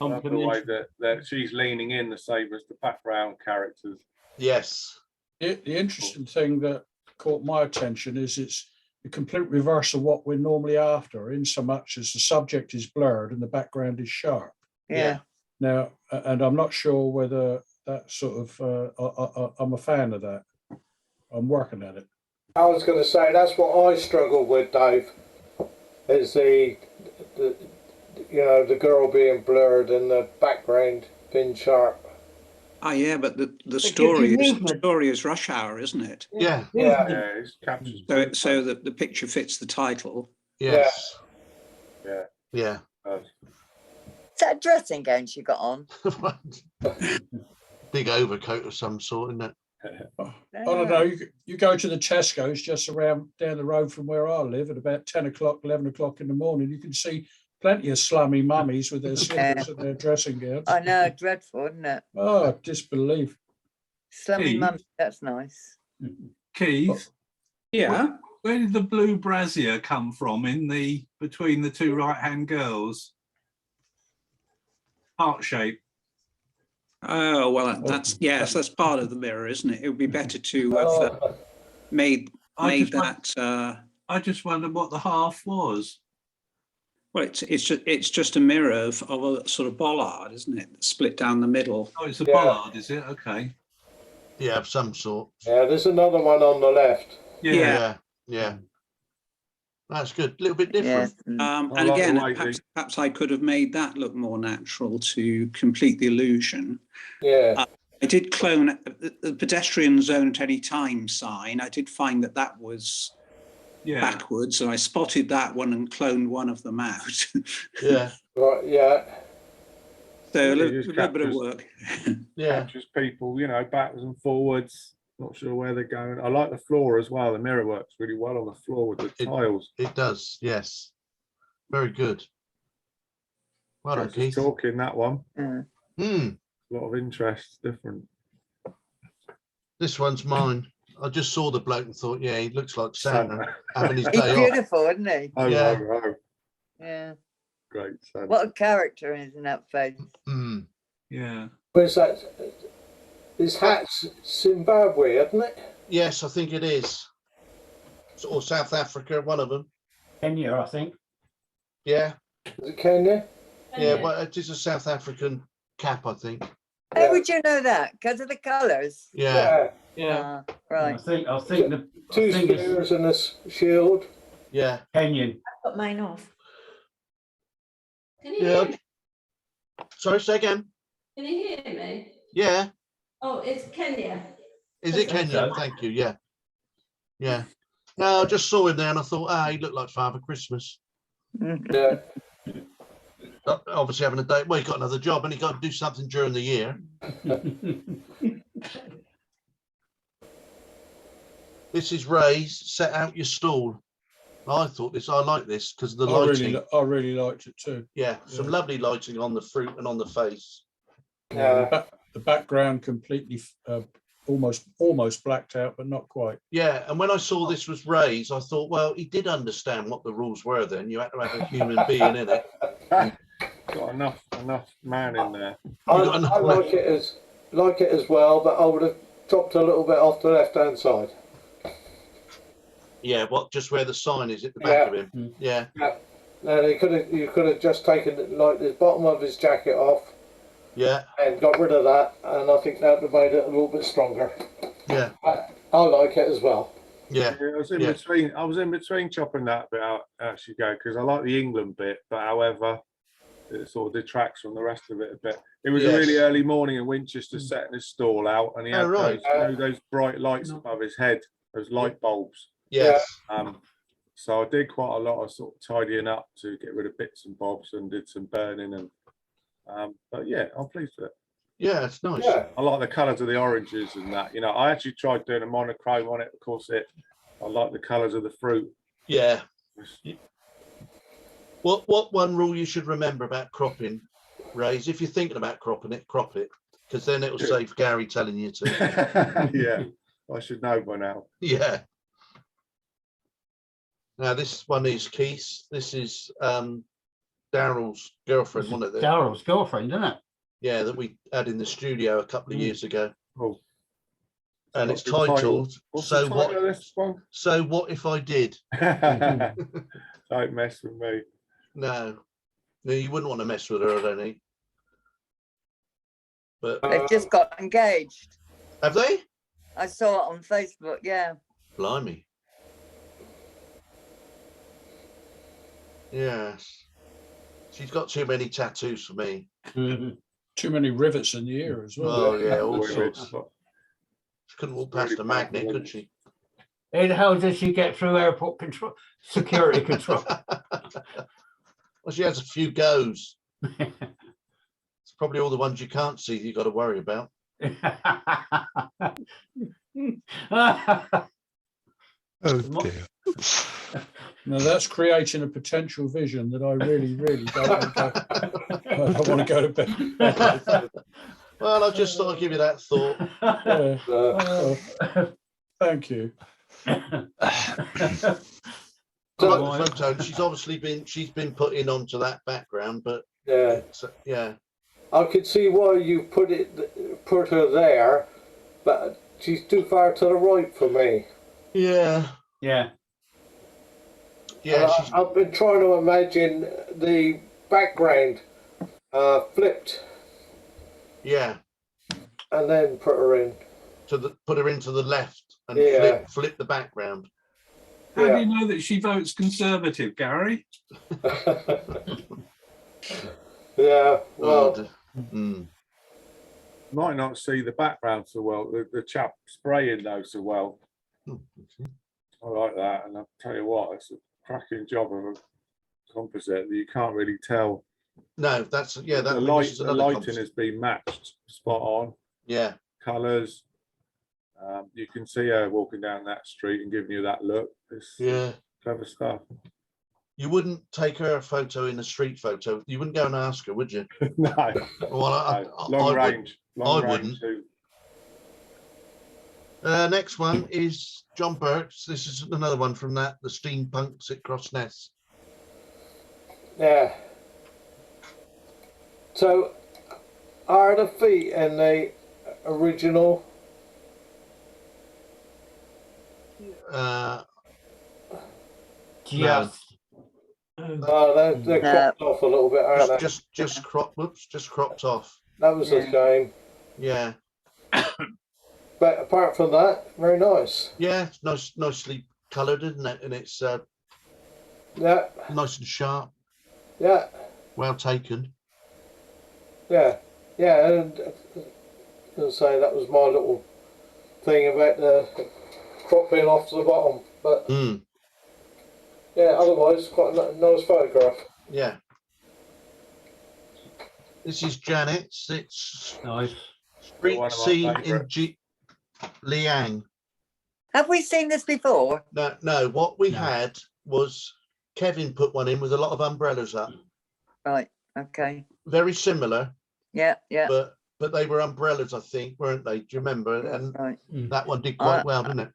S10: I love the way that she's leaning in the same as the background characters.
S1: Yes.
S12: The interesting thing that caught my attention is it's the complete reverse of what we're normally after, in so much as the subject is blurred and the background is sharp.
S8: Yeah.
S12: Now, and I'm not sure whether that sort of, I'm a fan of that. I'm working at it.
S6: I was going to say that's what I struggle with, Dave. Is the girl being blurred and the background being sharp.
S5: Oh yeah, but the story is Rush Hour, isn't it?
S1: Yeah.
S10: It's captures.
S5: So the picture fits the title.
S1: Yes.
S10: Yeah.
S1: Yeah.
S8: Is that a dressing gown she got on?
S1: Big overcoat of some sort, isn't it?
S12: I don't know. You go to the Tesco's just down the road from where I live at about 10 o'clock, 11 o'clock in the morning. You can see plenty of slummy mummies with their slippers and their dressing gowns.
S8: I know, dreadful, isn't it?
S12: Oh, disbelief.
S8: Slummy mummy, that's nice.
S2: Keith?
S5: Yeah?
S2: Where did the blue brassiere come from between the two right-hand girls? Heart shape.
S5: Oh, well, that's part of the mirror, isn't it? It would be better to have made that.
S2: I just wondered what the half was.
S5: Well, it's just a mirror of a sort of bollard, isn't it? Split down the middle.
S2: Oh, it's a bollard, is it? Okay.
S1: Yeah, of some sort.
S6: Yeah, there's another one on the left.
S1: Yeah. That's good. A little bit different.
S5: And again, perhaps I could have made that look more natural to complete the illusion.
S6: Yeah.
S5: I did clone the pedestrian zone at any time sign. I did find that was backwards, and I spotted that one and cloned one of them out.
S1: Yeah.
S6: Right. Yeah.
S5: So a little bit of work.
S10: Captures people, backwards and forwards. Not sure where they're going. I like the floor as well. The mirror works really well on the floor with the tiles.
S1: It does, yes. Very good. Well done, Keith.
S10: Talking that one.
S8: Mm.
S10: A lot of interest, different.
S1: This one's mine. I just saw the bloke and thought, yeah, he looks like Santa having his day
S8: He's beautiful, isn't he?
S10: Oh, yeah.
S8: Yeah.
S10: Great Santa.
S8: What a character is in that face.
S2: Yeah.
S6: Where's that? His hat's Zimbabwe, isn't it?
S1: Yes, I think it is. Or South Africa, one of them.
S4: Kenya, I think.
S1: Yeah.
S6: Is it Kenya?
S1: Yeah, well, it is a South African cap, I think.
S8: How would you know that? Because of the colours?
S1: Yeah.
S8: Right.
S4: I think the
S6: two spears and a shield.
S1: Yeah.
S4: Kenyan.
S13: I got mine off.
S15: Can you hear me?
S1: Sorry, say again.
S15: Can you hear me?
S1: Yeah.
S15: Oh, it's Kenya.
S1: Is it Kenya? Thank you. Yeah. Yeah. No, I just saw him there and I thought, he looked like Father Christmas.
S6: Yeah.
S1: Obviously having a day. Well, he got another job and he got to do something during the year. This is Ray's Set Out Your Stall. I like this because of the lighting.
S12: I really liked it too.
S1: Yeah, some lovely lighting on the fruit and on the face.
S12: The background completely almost blacked out, but not quite.
S1: Yeah, and when I saw this was Ray's, I thought, well, he did understand what the rules were then. You had to have a human being in it.
S10: Got enough man in there.
S6: I like it as well, but I would have dropped a little bit off the left-hand side.
S1: Yeah, just where the sign is at the back of him. Yeah.
S6: And you could have just taken like the bottom of his jacket off.
S1: Yeah.
S6: And got rid of that, and I think that would have made it a little bit stronger.
S1: Yeah.
S6: I like it as well.
S1: Yeah.
S10: I was in between. I was in between chopping that bit out as you go because I like the England bit, but however, it sort of detracts from the rest of it a bit. It was a really early morning in Winchester setting his stall out, and he had those bright lights above his head, those light bulbs.
S1: Yes.
S10: So I did quite a lot of sort of tidying up to get rid of bits and bobs, and did some burning and. But yeah, I'm pleased with it.
S1: Yeah, it's nice.
S6: Yeah.
S10: I like the colours of the oranges and that. You know, I actually tried doing a monochrome on it. Of course, I like the colours of the fruit.
S1: Yeah. What one rule you should remember about cropping, Ray, is if you're thinking about cropping it, crop it, because then it'll save Gary telling you to.
S10: Yeah, I should know by now.
S1: Yeah. Now this one is Keith. This is Daryl's girlfriend, wasn't it?
S4: Daryl's girlfriend, isn't it?
S1: Yeah, that we had in the studio a couple of years ago.
S10: Oh.
S1: And it's titled
S10: So
S1: What If I Did?
S10: Don't mess with me.
S1: No, you wouldn't want to mess with her, I don't think. But
S8: they've just got engaged.
S1: Have they?
S8: I saw it on Facebook. Yeah.
S1: Blimey. Yes. She's got too many tattoos for me.
S12: Too many rivets in the ear as well.
S1: Oh yeah, all sorts. She couldn't walk past a magnet, could she?
S4: How the hell did she get through airport control, security control?
S1: Well, she has a few goes. It's probably all the ones you can't see that you've got to worry about.
S3: Oh dear.
S12: Now that's creating a potential vision that I really, really don't want to go. I want to go to bed.
S1: Well, I just thought I'd give you that thought.
S12: Thank you.
S1: Photo. She's obviously been put in onto that background, but yeah.
S6: I could see why you put her there, but she's too far to the right for me.
S1: Yeah.
S4: Yeah.
S1: Yeah.
S6: I've been trying to imagine the background flipped.
S1: Yeah.
S6: And then put her in.
S1: Put her into the left and flip the background.
S2: How do you know that she votes Conservative, Gary?
S6: Yeah. Well.
S10: Might not see the background so well. The chap spraying though so well. I like that, and I'll tell you what, it's a cracking job of a composite that you can't really tell.
S1: No, that's the
S10: lighting has been matched spot on.
S1: Yeah,
S10: colours. You can see her walking down that street and giving you that look. It's clever stuff.
S1: You wouldn't take her a photo in a street photo. You wouldn't go and ask her, would you?
S10: No.
S1: Well,
S10: long range.
S1: I wouldn't. Next one is John Burke's. This is another one from the Steampunks at Crossness.
S6: Yeah. So, are the feet in the original?
S4: Yes.
S6: They're cropped off a little bit, aren't they?
S1: Just cropped off.
S6: That was a shame.
S1: Yeah.
S6: But apart from that, very nice.
S1: Yeah, it's nicely coloured, isn't it? And it's nice and sharp.
S6: Yeah.
S1: Well taken.
S6: Yeah. Yeah, and I'll say that was my little thing about the cropping off to the bottom. But yeah, otherwise quite a nice photograph.
S1: Yeah. This is Janet's. It's
S4: nice.
S1: Street scene in Liang.
S8: Have we seen this before?
S1: No. What we had was Kevin put one in with a lot of umbrellas up.
S8: Right. Okay.
S1: Very similar.
S8: Yeah.
S1: But they were umbrellas, I think, weren't they? Do you remember? And that one did quite well, didn't it?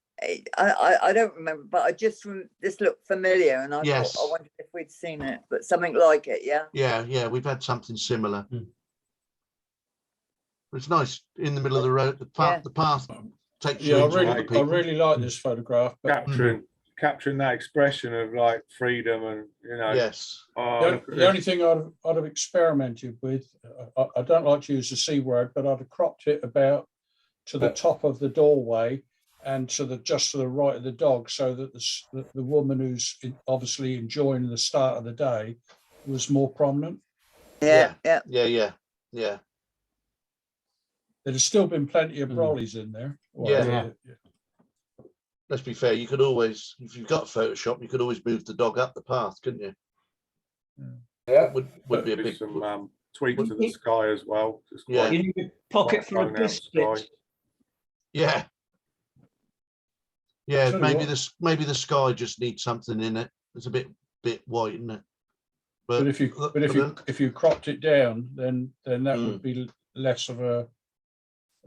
S8: I don't remember, but this looked familiar, and I thought I wondered if we'd seen it, but something like it, yeah.
S1: Yeah, we've had something similar. It's nice in the middle of the road. The path takes you.
S12: I really like this photograph. But
S10: capturing that expression of like freedom and
S1: Yes.
S12: The only thing I'd have experimented with, I don't like to use the C word, but I'd have cropped it about to the top of the doorway and just to the right of the dog, so that the woman who's obviously enjoying the start of the day was more prominent.
S8: Yeah.
S1: There'd
S12: have still been plenty of brollies in there.
S1: Yeah. Let's be fair, you could always, if you've got Photoshop, you could always move the dog up the path, couldn't you?
S6: Yeah.
S1: Would be a big
S10: some tweaks to the sky as well.
S1: Yeah.
S7: You need a pocket for a biscuit.
S1: Yeah. Yeah, maybe the sky just needs something in it. It's a bit white, isn't it?
S12: But if you cropped it down, then that would be less of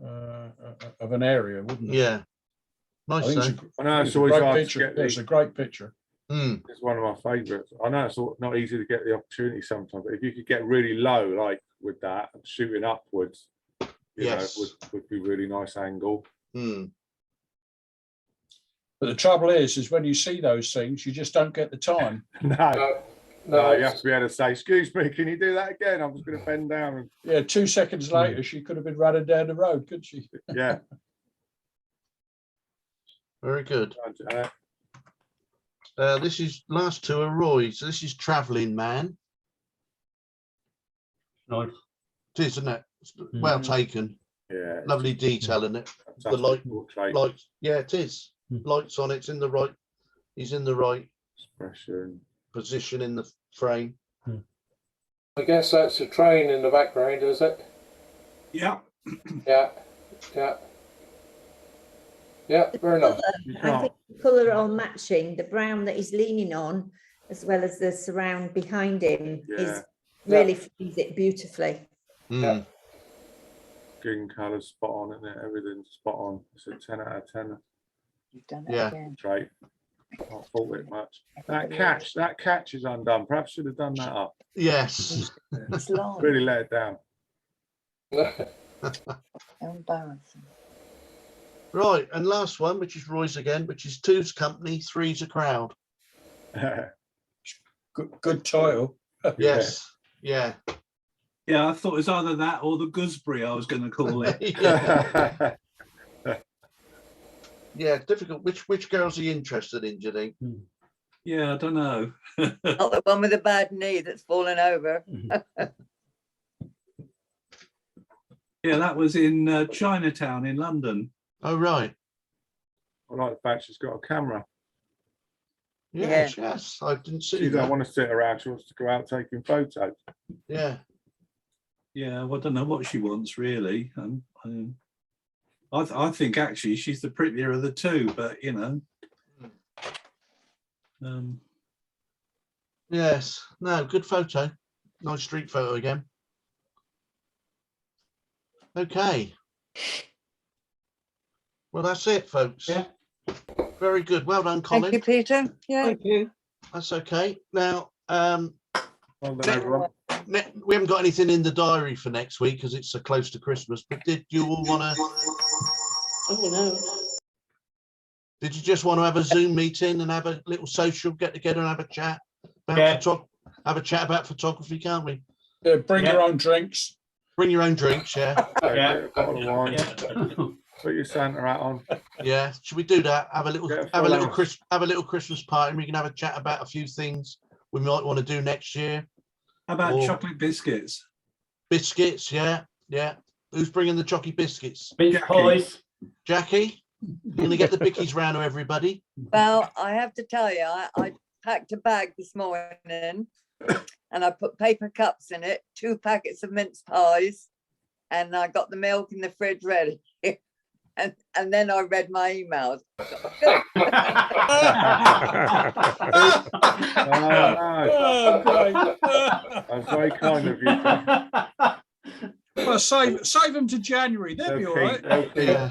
S12: an area, wouldn't it?
S1: Yeah. Nice.
S10: I know it's always hard to get.
S12: It's a great picture.
S10: It's one of my favourites. I know it's not easy to get the opportunity sometimes, but if you could get really low, like with that, and shooting upwards, you know, would be really nice angle.
S12: But the trouble is when you see those things, you just don't get the time.
S10: No, you have to be able to say, "Excuse me, can you do that again? I'm just going to bend down."
S12: Yeah, 2 seconds later, she could have been running down the road, couldn't she?
S10: Yeah.
S1: Very good. This is last two are Roy's. So this is Travelling Man.
S4: Nice.
S1: It is, isn't it? Well taken.
S10: Yeah.
S1: Lovely detail in it. The lights. Yeah, it is. Lights on. It's in the right. He's in the right position in the frame.
S6: I guess that's a train in the background, is it?
S2: Yeah.
S6: Yeah. Very nice.
S13: I think the colour all matching, the brown that he's leaning on, as well as the surround behind him, is really frames it beautifully.
S10: Skin colour spot on, isn't it? Everything's spot on. It's a 10 out of 10.
S8: You've done it again.
S10: Great. Not fault it much. That catch is undone. Perhaps should have done that up.
S1: Yes.
S8: It's long.
S10: Really let it down.
S8: Embarrassing.
S1: Right, and last one, which is Roy's again, which is Two's Company, Three's a Crowd.
S12: Good title.
S1: Yes. Yeah.
S2: Yeah, I thought it was either that or the gooseberry I was going to call it.
S1: Yeah, difficult. Which girls are you interested in, do you think?
S2: Yeah, I don't know.
S8: Not the one with a bad knee that's fallen over.
S2: Yeah, that was in Chinatown in London.
S1: Oh, right.
S10: I like the fact she's got a camera.
S1: Yes, I didn't see that.
S10: She don't want to sit around. She wants to go out taking photos.
S1: Yeah.
S2: Yeah, well, I don't know what she wants really. I think actually she's the prettier of the two, but you know.
S1: Yes. No, good photo. Nice street photo again. Okay. Well, that's it, folks.
S4: Yeah.
S1: Very good. Well done, Colin.
S8: Thank you, Peter. Yeah.
S7: Thank you.
S1: That's okay. Now,
S10: well done, everyone.
S1: we haven't got anything in the diary for next week because it's so close to Christmas. But did you all want to?
S15: Oh no.
S1: Did you just want to have a Zoom meeting and have a little social get together and have a chat about have a chat about photography, can't we?
S12: Yeah, bring your own drinks.
S1: Bring your own drinks, yeah.
S10: A bottle of wine. Put your Santa hat on.
S1: Yeah, should we do that? Have a little Christmas party, and we can have a chat about a few things we might want to do next year.
S2: How about chocolate biscuits?
S1: Biscuits, yeah. Who's bringing the chocolate biscuits?
S4: Mince pies.
S1: Jackie, you're gonna get the bickies round to everybody.
S8: Well, I have to tell you, I packed a bag this morning and I put paper cups in it, 2 packets of mince pies, and I got the milk in the fridge ready. And then I read my emails.
S10: That's very kind of you.
S12: Well, save them to January. They'll be all right.
S1: Yeah.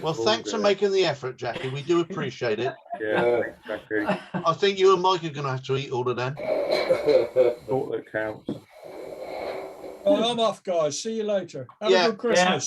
S1: Well, thanks for making the effort, Jackie. We do appreciate it.
S10: Yeah, thanks, Jackie.
S1: I think you and Mike are going to have to eat all of them.
S10: Thought that counts.
S12: Well, I'm off, guys. See you later. Have a good Christmas.